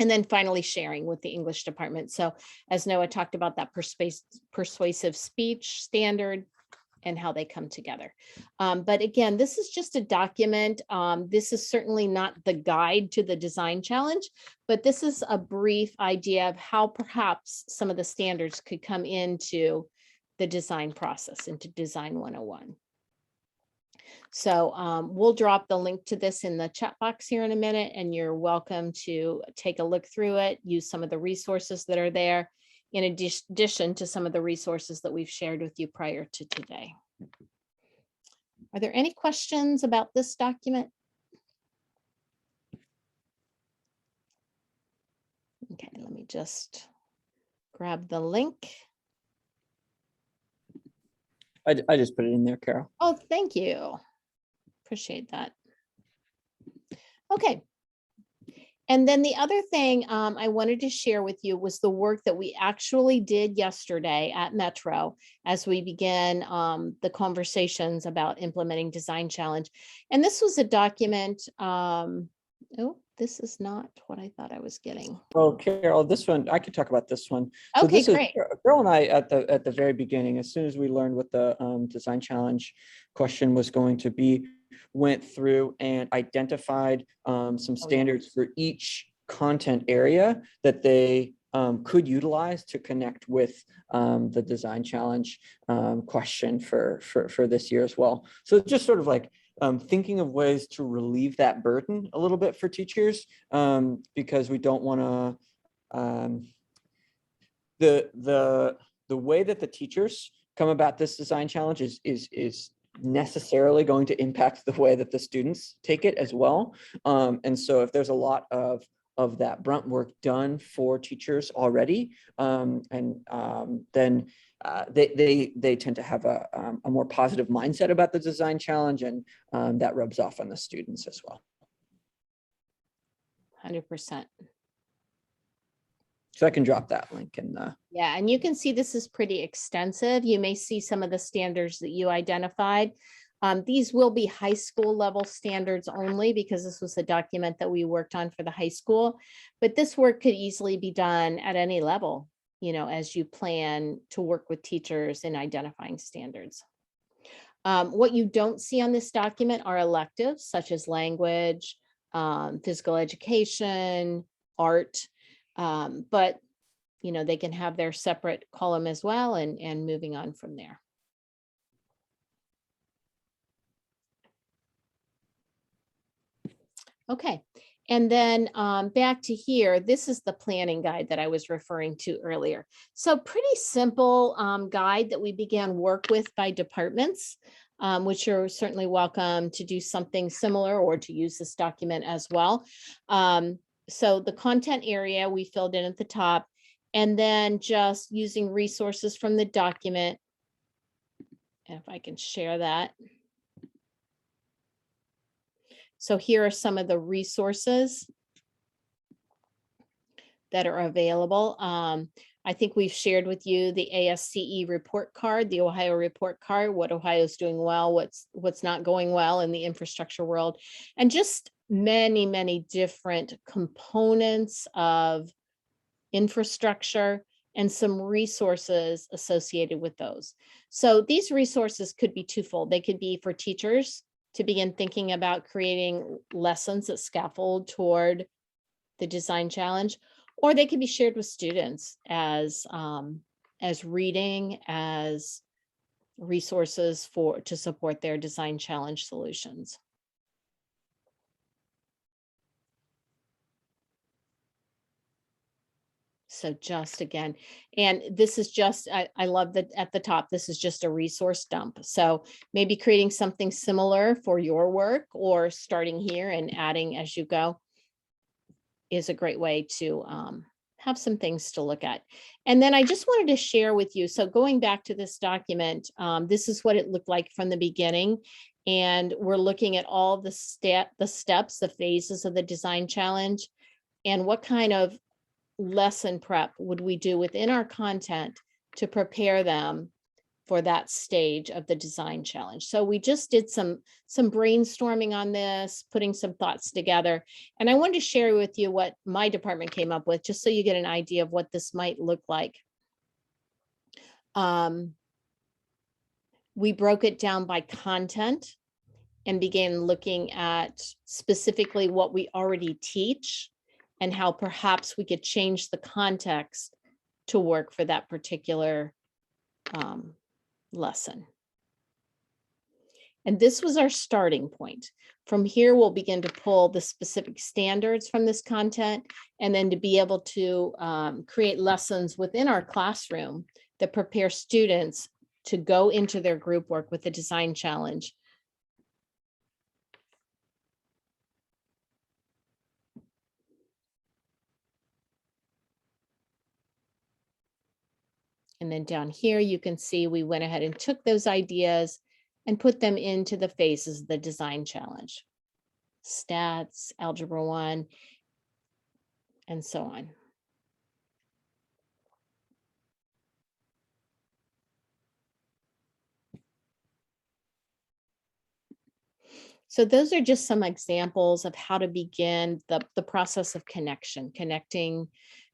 And then finally sharing with the English department. So as Noah talked about, that persuasive speech standard and how they come together. But again, this is just a document. This is certainly not the guide to the design challenge, but this is a brief idea of how perhaps some of the standards could come into the design process, into Design 101. So we'll drop the link to this in the chat box here in a minute, and you're welcome to take a look through it, use some of the resources that are there, in addition to some of the resources that we've shared with you prior to today. Are there any questions about this document? Okay, let me just grab the link. I just put it in there, Carol. Oh, thank you. Appreciate that. Okay. And then the other thing I wanted to share with you was the work that we actually did yesterday at Metro as we began the conversations about implementing Design Challenge. And this was a document. Oh, this is not what I thought I was getting. Oh, Carol, this one, I could talk about this one. So Okay, this is great. Carol and I at the very beginning, as soon as we learned what the Design Challenge question was going to be, went through and identified some standards for each content area that they could utilize to connect with the Design Challenge question for this year as well. So just sort of like thinking of ways to relieve that burden a little bit for teachers, because we don't want to, the way that the teachers come about this Design Challenge is necessarily going to impact the way that the students take it as well. And so if there's a lot of that brunt work done for teachers already, then they tend to have a more positive mindset about the Design Challenge, and that rubs off on the students as well. 100%. So I can drop that link in the. Yeah, and you can see this is pretty extensive. You may see some of the standards that you identified. These will be high school level standards only, because this was a document that we worked on for the high school. But this work could easily be done at any level, you know, as you plan to work with teachers in identifying standards. What you don't see on this document are electives such as language, physical education, art, but you know, they can have their separate column as well, and moving on from there. Okay, and then back to here, this is the planning guide that I was referring to earlier. So pretty simple guide that we began work with by departments, which you're certainly welcome to do something similar or to use this document as well. So the content area we filled in at the top, and then just using resources from the document. If I can share that. So here are some of the resources that are available. I think we've shared with you the ASCE report card, the Ohio report card, what Ohio's doing well, what's not going well in the infrastructure world, and just many, many different components of infrastructure and some resources associated with those. So these resources could be twofold. They could be for teachers to begin thinking about creating lessons that scaffold toward the Design Challenge, or they could be shared with students as reading, as resources to support their Design Challenge solutions. So just again, and this is just, I love that at the top, this is just a resource dump. So maybe creating something similar for your work, or starting here and adding as you go, is a great way to have some things to look at. And then I just wanted to share with you, so going back to this document, this is what it looked like from the beginning. And we're looking at all the steps, the phases of the Design Challenge, and what kind of lesson prep would we do within our content to prepare them for that stage of the Design Challenge. So we just did some brainstorming on this, putting some thoughts together. And I wanted to share with you what my department came up with, just so you get an idea of what this might look like. We broke it down by content and began looking at specifically what we already teach and how perhaps we could change the context to work for that particular lesson. And this was our starting point. From here, we'll begin to pull the specific standards from this content, and then to be able to create lessons within our classroom that prepare students to go into their group work with the Design Challenge. And then down here, you can see we went ahead and took those ideas and put them into the phases of the Design Challenge. Stats, Algebra 1. and so on. So those are just some examples of how to begin the process of connecting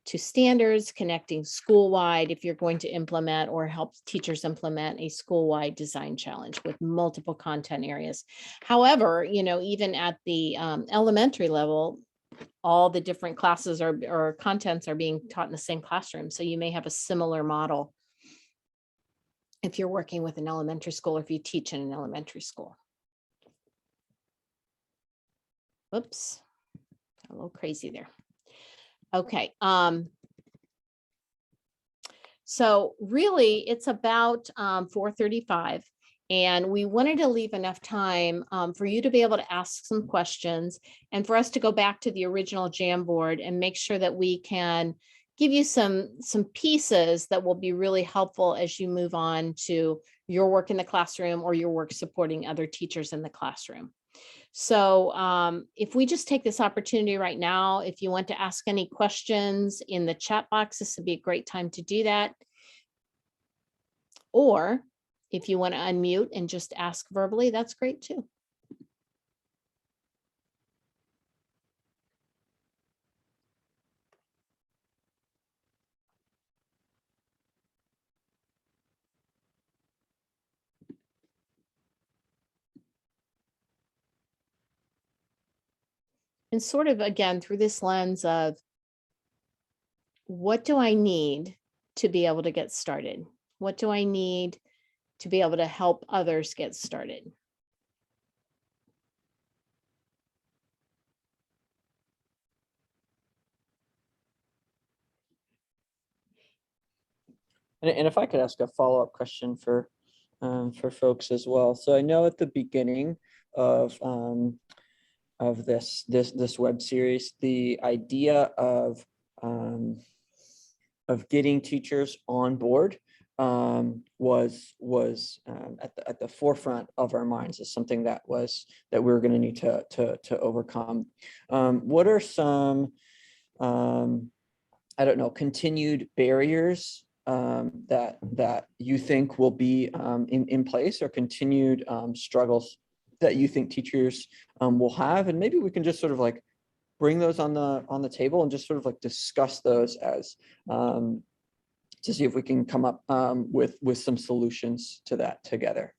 to standards, connecting school-wide if you're going to implement or help teachers implement a school-wide design challenge with multiple content areas. However, even at the elementary level, all the different classes or contents are being taught in the same classroom. So you may have a similar model if you're working with an elementary school or if you teach in an elementary school. Whoops, a little crazy there. Okay. So really it's about 4:35 and we wanted to leave enough time for you to be able to ask some questions and for us to go back to the original Jamboard and make sure that we can give you some pieces that will be really helpful as you move on to your work in the classroom or your work supporting other teachers in the classroom. So if we just take this opportunity right now, if you want to ask any questions in the chat box, this would be a great time to do that. Or if you want to unmute and just ask verbally, that's great too. And sort of, again, through this lens of what do I need to be able to get started? What do I need to be able to help others get started? And if I could ask a follow-up question for folks as well. So I know at the beginning of this web series, the idea of getting teachers on board was at the forefront of our minds as something that we were going to need to overcome. What are some I don't know, continued barriers that you think will be in place, or continued struggles that you think teachers will have? And maybe we can just sort of like bring those on the table and just sort of like discuss those as to see if we can come up with some solutions to that together.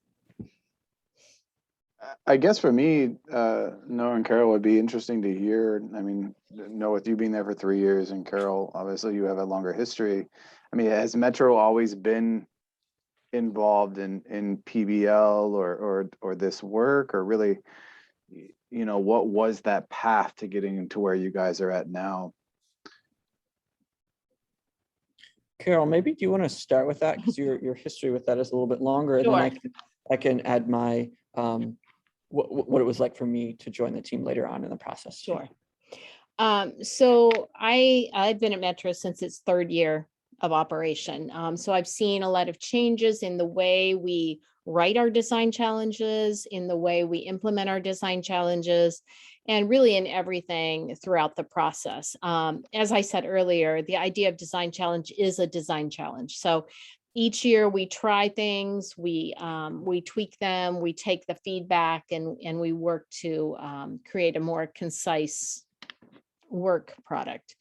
I guess for me, Noah and Carol, would be interesting to hear. I mean, Noah, with you being there for 3 years, and Carol, obviously you have a longer history. I mean, has Metro always been involved in PBL or this work, or really, what was that path to getting to where you guys are at now? Carol, maybe do you want to start with that, because your history with that is a little bit longer, Sure. and then I can add my what it was like for me to join the team later on in the process. Sure. So I've been at Metro since its 3rd year of operation. So I've seen a lot of changes in the way we write our design challenges, in the way we implement our design challenges, and really in everything throughout the process. As I said earlier, the idea of design challenge is a design challenge. So each year we try things, we tweak them, we take the feedback, and we work to create a more concise work product.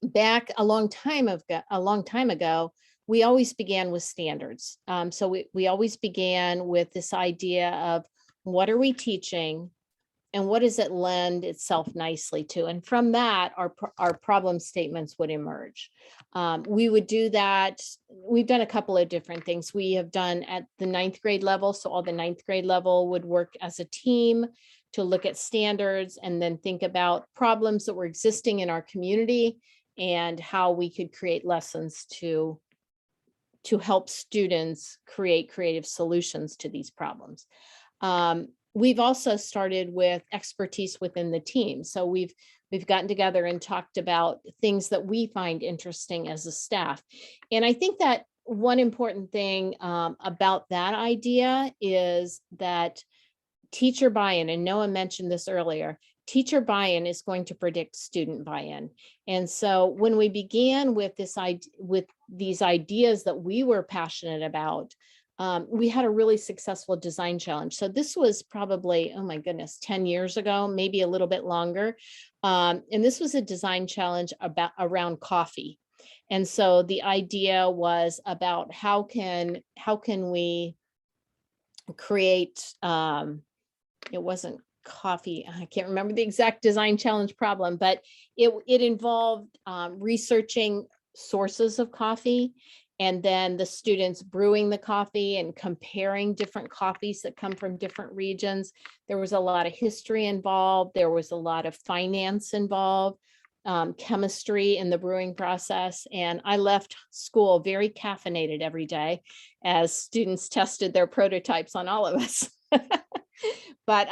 Back a long time ago, we always began with standards. So we always began with this idea of what are we teaching and what does it lend itself nicely to? And from that, our problem statements would emerge. We would do that. We've done a couple of different things. We have done at the 9th grade level. So all the 9th grade level would work as a team to look at standards and then think about problems that were existing in our community and how we could create lessons to help students create creative solutions to these problems. We've also started with expertise within the team. So we've gotten together and talked about things that we find interesting as a staff. And I think that one important thing about that idea is that teacher buy-in, and Noah mentioned this earlier, teacher buy-in is going to predict student buy-in. And so when we began with these ideas that we were passionate about, we had a really successful design challenge. So this was probably, oh my goodness, 10 years ago, maybe a little bit longer. And this was a design challenge around coffee. And so the idea was about how can we create, it wasn't coffee. I can't remember the exact design challenge problem, but it involved researching sources of coffee, and then the students brewing the coffee and comparing different coffees that come from different regions. There was a lot of history involved. There was a lot of finance involved, chemistry in the brewing process. And I left school very caffeinated every day as students tested their prototypes on all of us. But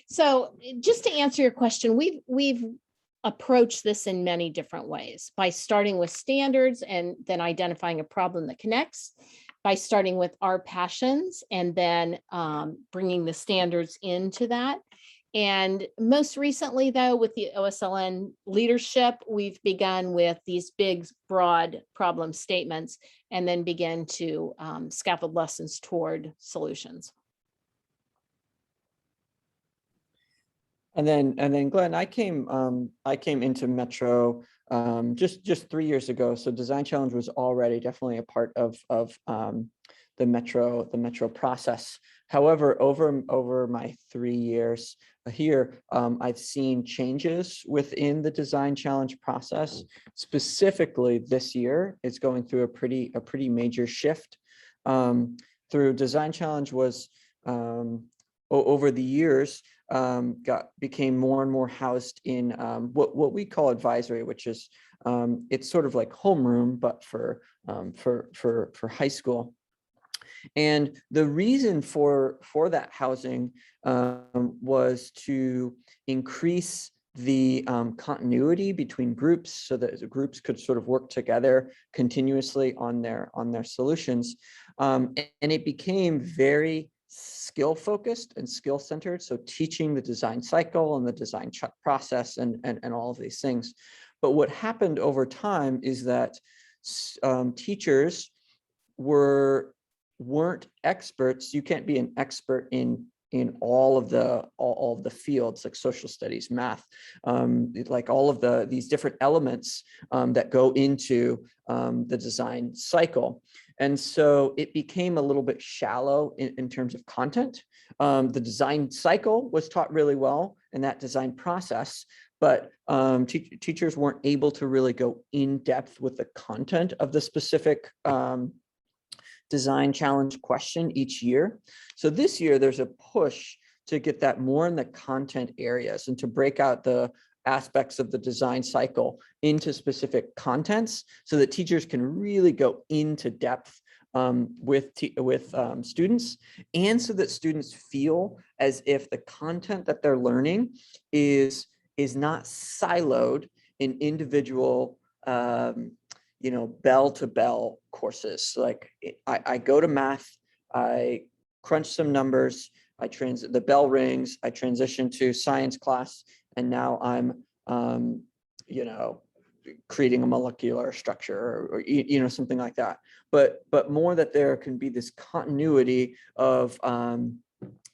so just to answer your question, we've approached this in many different ways, by starting with standards and then identifying a problem that connects, by starting with our passions and then bringing the standards into that. And most recently, though, with the OSLN leadership, we've begun with these big, broad problem statements and then begin to scaffold lessons toward solutions. And then Glenn, I came into Metro just 3 years ago. So Design Challenge was already definitely a part of the Metro process. However, over my 3 years here, I've seen changes within the Design Challenge process. Specifically, this year, it's going through a pretty major shift. Through Design Challenge was over the years became more and more housed in what we call advisory, which is it's sort of like homeroom, but for high school. And the reason for that housing was to increase the continuity between groups, so that the groups could sort of work together continuously on their solutions. And it became very skill focused and skill centered. So teaching the design cycle and the design process and all of these things. But what happened over time is that teachers weren't experts. You can't be an expert in all of the fields, like social studies, math, like all of these different elements that go into the design cycle. And so it became a little bit shallow in terms of content. The design cycle was taught really well in that design process, but teachers weren't able to really go in depth with the content of the specific design challenge question each year. So this year there's a push to get that more in the content areas and to break out the aspects of the design cycle into specific contents so that teachers can really go into depth with students, and so that students feel as if the content that they're learning is not siloed in individual bell to bell courses. Like I go to math, I crunch some numbers, the bell rings, I transition to science class, and now I'm creating a molecular structure or something like that. But more that there can be this continuity of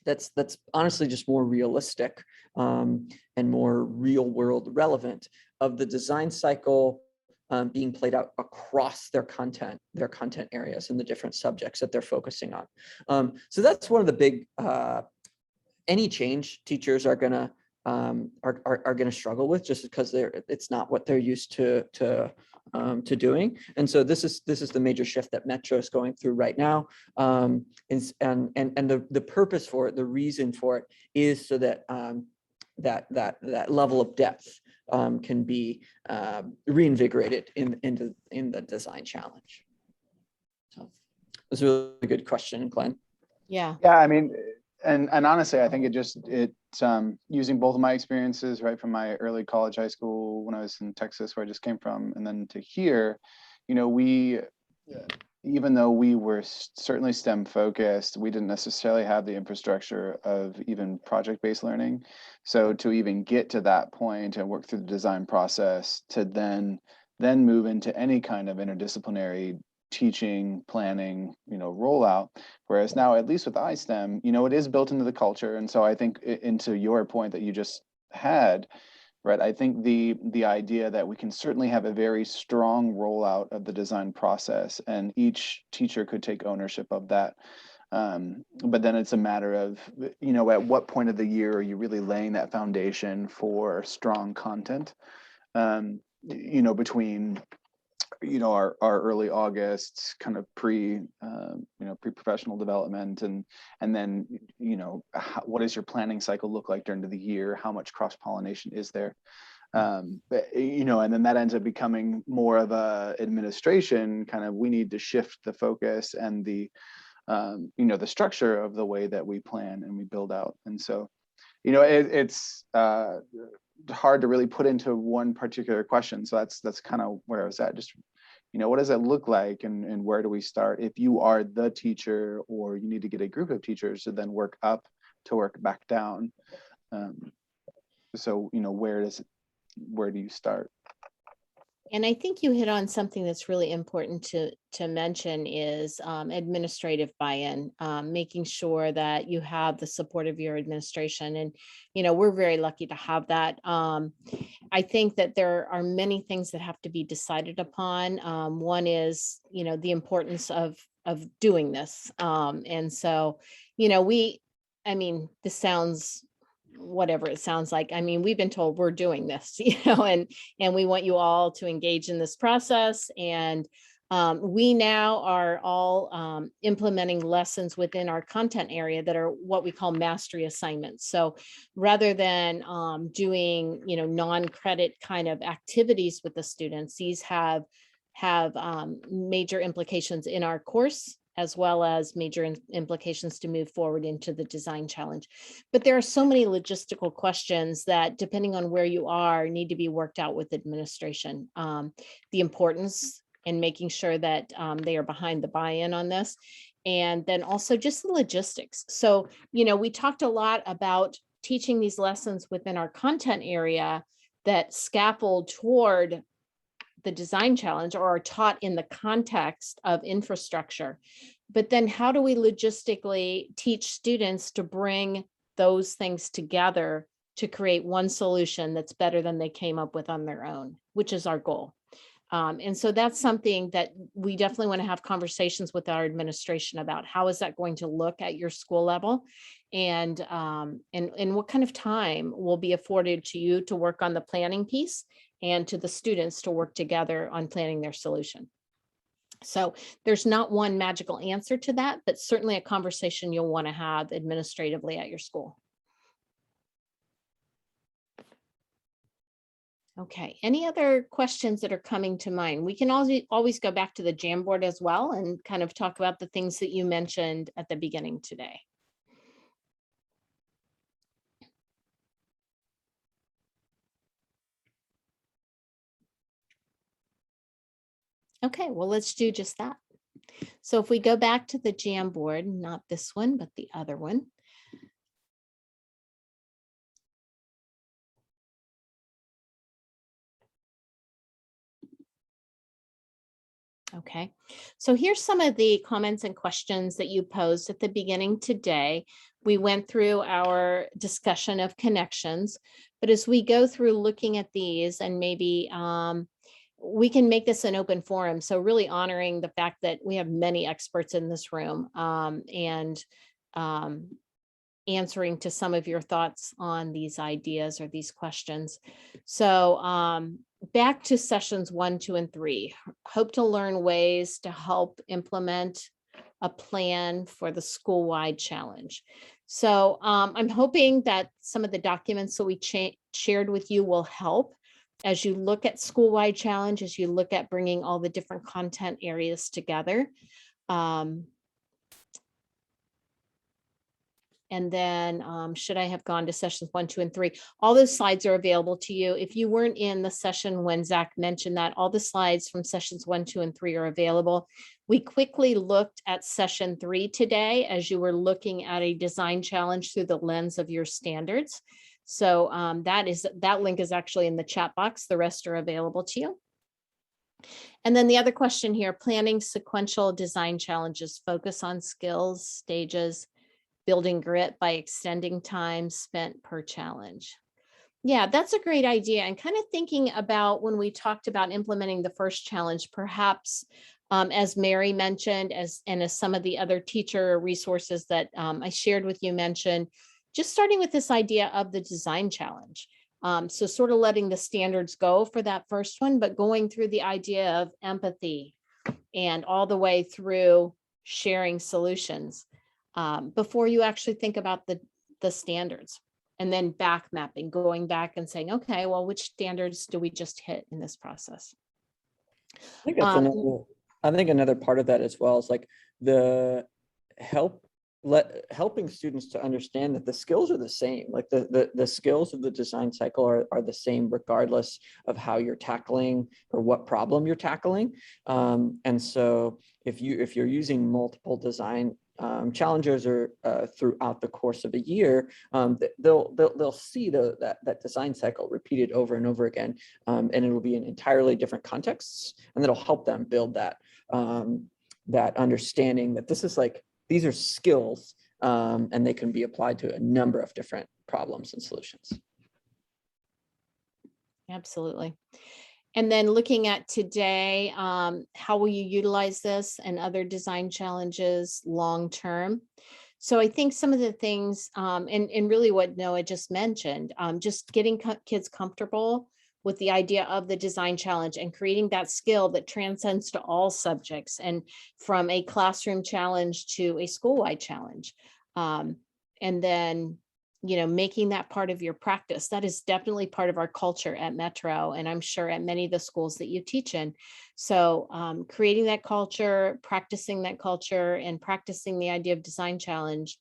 that's honestly just more realistic and more real world relevant of the design cycle being played out across their content areas and the different subjects that they're focusing on. So that's one of the big, any change teachers are gonna struggle with, just because it's not what they're used to doing. And so this is the major shift that Metro is going through right now. And the purpose for it, the reason for it, is so that that level of depth can be reinvigorated in the design challenge. So that's a really good question, Glenn. Yeah. Yeah, I mean, and honestly, I think it's using both of my experiences, right, from my early college, high school, when I was in Texas, where I just came from, and then to here, we even though we were certainly STEM focused, we didn't necessarily have the infrastructure of even project-based learning. So to even get to that point and work through the design process to then move into any kind of interdisciplinary teaching, planning, rollout. Whereas now, at least with iSTEM, it is built into the culture. And so I think into your point that you just had, right, I think the idea that we can certainly have a very strong rollout of the design process and each teacher could take ownership of that. But then it's a matter of, at what point of the year are you really laying that foundation for strong content, between our early August kind of pre-professional development and then what does your planning cycle look like during the year? How much cross-pollination is there? And then that ends up becoming more of a administration kind of, we need to shift the focus and the the structure of the way that we plan and we build out. And so it's hard to really put into one particular question. So that's kind of where I was at. Just, what does it look like and where do we start? If you are the teacher or you need to get a group of teachers to then work up to work back down. So, where do you start? And I think you hit on something that's really important to mention is administrative buy-in, making sure that you have the support of your administration. And, we're very lucky to have that. I think that there are many things that have to be decided upon. One is, the importance of doing this. And so, this sounds whatever it sounds like. We've been told we're doing this, and we want you all to engage in this process. And we now are all implementing lessons within our content area that are what we call mastery assignments. So rather than doing, non-credit kind of activities with the students, these have major implications in our course, as well as major implications to move forward into the design challenge. But there are so many logistical questions that, depending on where you are, need to be worked out with administration. The importance in making sure that they are behind the buy-in on this. And then also just the logistics. So, we talked a lot about teaching these lessons within our content area that scaffold toward the design challenge or are taught in the context of infrastructure. But then how do we logistically teach students to bring those things together to create one solution that's better than they came up with on their own, which is our goal. And so that's something that we definitely want to have conversations with our administration about. How is that going to look at your school level? And what kind of time will be afforded to you to work on the planning piece and to the students to work together on planning their solution. So there's not one magical answer to that, but certainly a conversation you'll want to have administratively at your school. Okay, any other questions that are coming to mind? We can always go back to the Jamboard as well and kind of talk about the things that you mentioned at the beginning today. Okay, well, let's do just that. So if we go back to the Jamboard, not this one, but the other one. Okay, so here's some of the comments and questions that you posed at the beginning today. We went through our discussion of connections, but as we go through looking at these, and maybe we can make this an open forum. So really honoring the fact that we have many experts in this room and answering to some of your thoughts on these ideas or these questions. So back to sessions 1, 2, and 3, hope to learn ways to help implement a plan for the school-wide challenge. So I'm hoping that some of the documents that we shared with you will help as you look at school-wide challenge, as you look at bringing all the different content areas together. And then should I have gone to sessions 1, 2, and 3? All those slides are available to you. If you weren't in the session when Zach mentioned that, all the slides from sessions 1, 2, and 3 are available. We quickly looked at session 3 today as you were looking at a design challenge through the lens of your standards. So that link is actually in the chat box. The rest are available to you. And then the other question here, planning sequential design challenges, focus on skills, stages, building grit by extending time spent per challenge. Yeah, that's a great idea. And kind of thinking about when we talked about implementing the first challenge, perhaps as Mary mentioned, as some of the other teacher resources that I shared with you mentioned, just starting with this idea of the design challenge. So sort of letting the standards go for that first one, but going through the idea of empathy and all the way through sharing solutions before you actually think about the standards. And then back mapping, going back and saying, okay, well, which standards do we just hit in this process? I think that's another part of that as well is like the helping students to understand that the skills are the same. Like the skills of the design cycle are the same regardless of how you're tackling or what problem you're tackling. And so if you're using multiple design challenges or throughout the course of a year, they'll see that design cycle repeated over and over again, and it will be in entirely different contexts, and that'll help them build that understanding that this is like, these are skills, and they can be applied to a number of different problems and solutions. Absolutely. And then looking at today, how will you utilize this and other design challenges long-term? So I think some of the things, and really what Noah just mentioned, just getting kids comfortable with the idea of the design challenge and creating that skill that transcends to all subjects and from a classroom challenge to a school-wide challenge. And then, making that part of your practice. That is definitely part of our culture at Metro, and I'm sure at many of the schools that you teach in. So creating that culture, practicing that culture, and practicing the idea of design challenge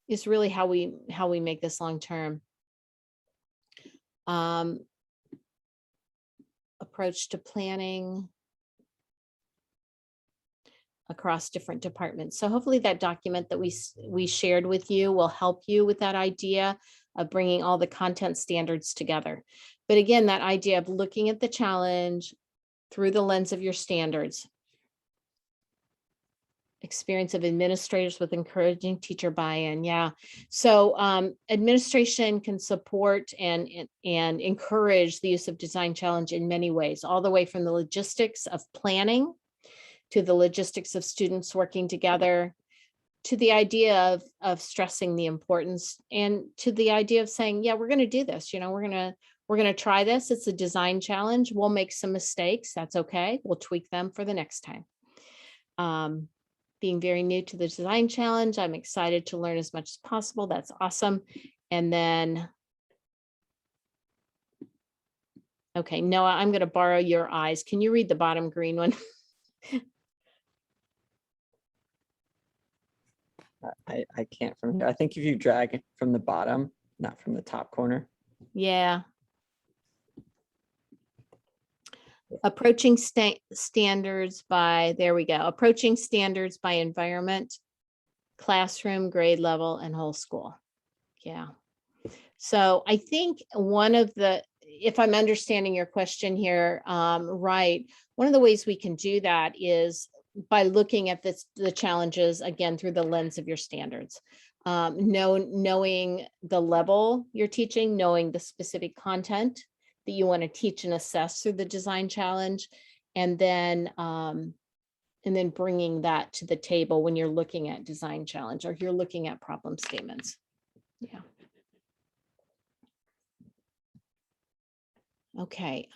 is really how we make this long-term. Approach to planning across different departments. So hopefully that document that we shared with you will help you with that idea of bringing all the content standards together. But again, that idea of looking at the challenge through the lens of your standards. Experience of administrators with encouraging teacher buy-in. Yeah. So administration can support and encourage the use of design challenge in many ways, all the way from the logistics of planning to the logistics of students working together, to the idea of stressing the importance, and to the idea of saying, yeah, we're going to do this. We're going to try this. It's a design challenge. We'll make some mistakes. That's okay. We'll tweak them for the next time. Being very new to the design challenge, I'm excited to learn as much as possible. That's awesome. And then, okay, Noah, I'm going to borrow your eyes. Can you read the bottom green one? I can't from here. I think if you drag it from the bottom, not from the top corner. Yeah. Approaching standards by, there we go. Approaching standards by environment, classroom, grade level, and whole school. Yeah. So I think one of the, if I'm understanding your question here, right, one of the ways we can do that is by looking at the challenges again through the lens of your standards. Knowing the level you're teaching, knowing the specific content that you want to teach and assess through the design challenge, and then bringing that to the table when you're looking at design challenge or you're looking at problem statements. Yeah. Okay.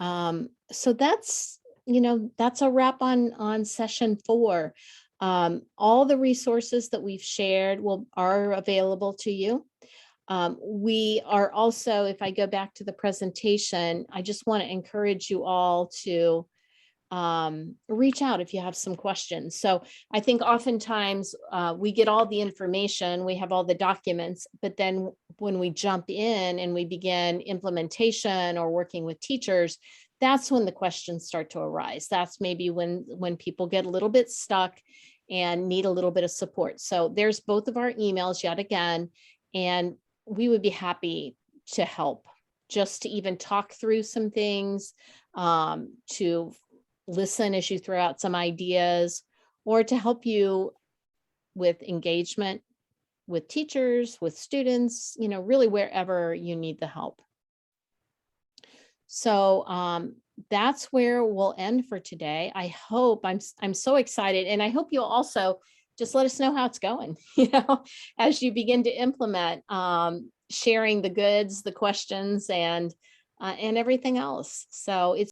So that's a wrap on session 4. All the resources that we've shared are available to you. We are also, if I go back to the presentation, I just want to encourage you all to reach out if you have some questions. So I think oftentimes we get all the information, we have all the documents, but then when we jump in and we begin implementation or working with teachers, that's when the questions start to arise. That's maybe when people get a little bit stuck and need a little bit of support. So there's both of our emails yet again, and we would be happy to help, just to even talk through some things, to listen as you throw out some ideas, or to help you with engagement with teachers, with students, really wherever you need the help. So that's where we'll end for today. I hope, I'm so excited, and I hope you'll also just let us know how it's going, as you begin to implement, sharing the goods, the questions, and everything else. So it's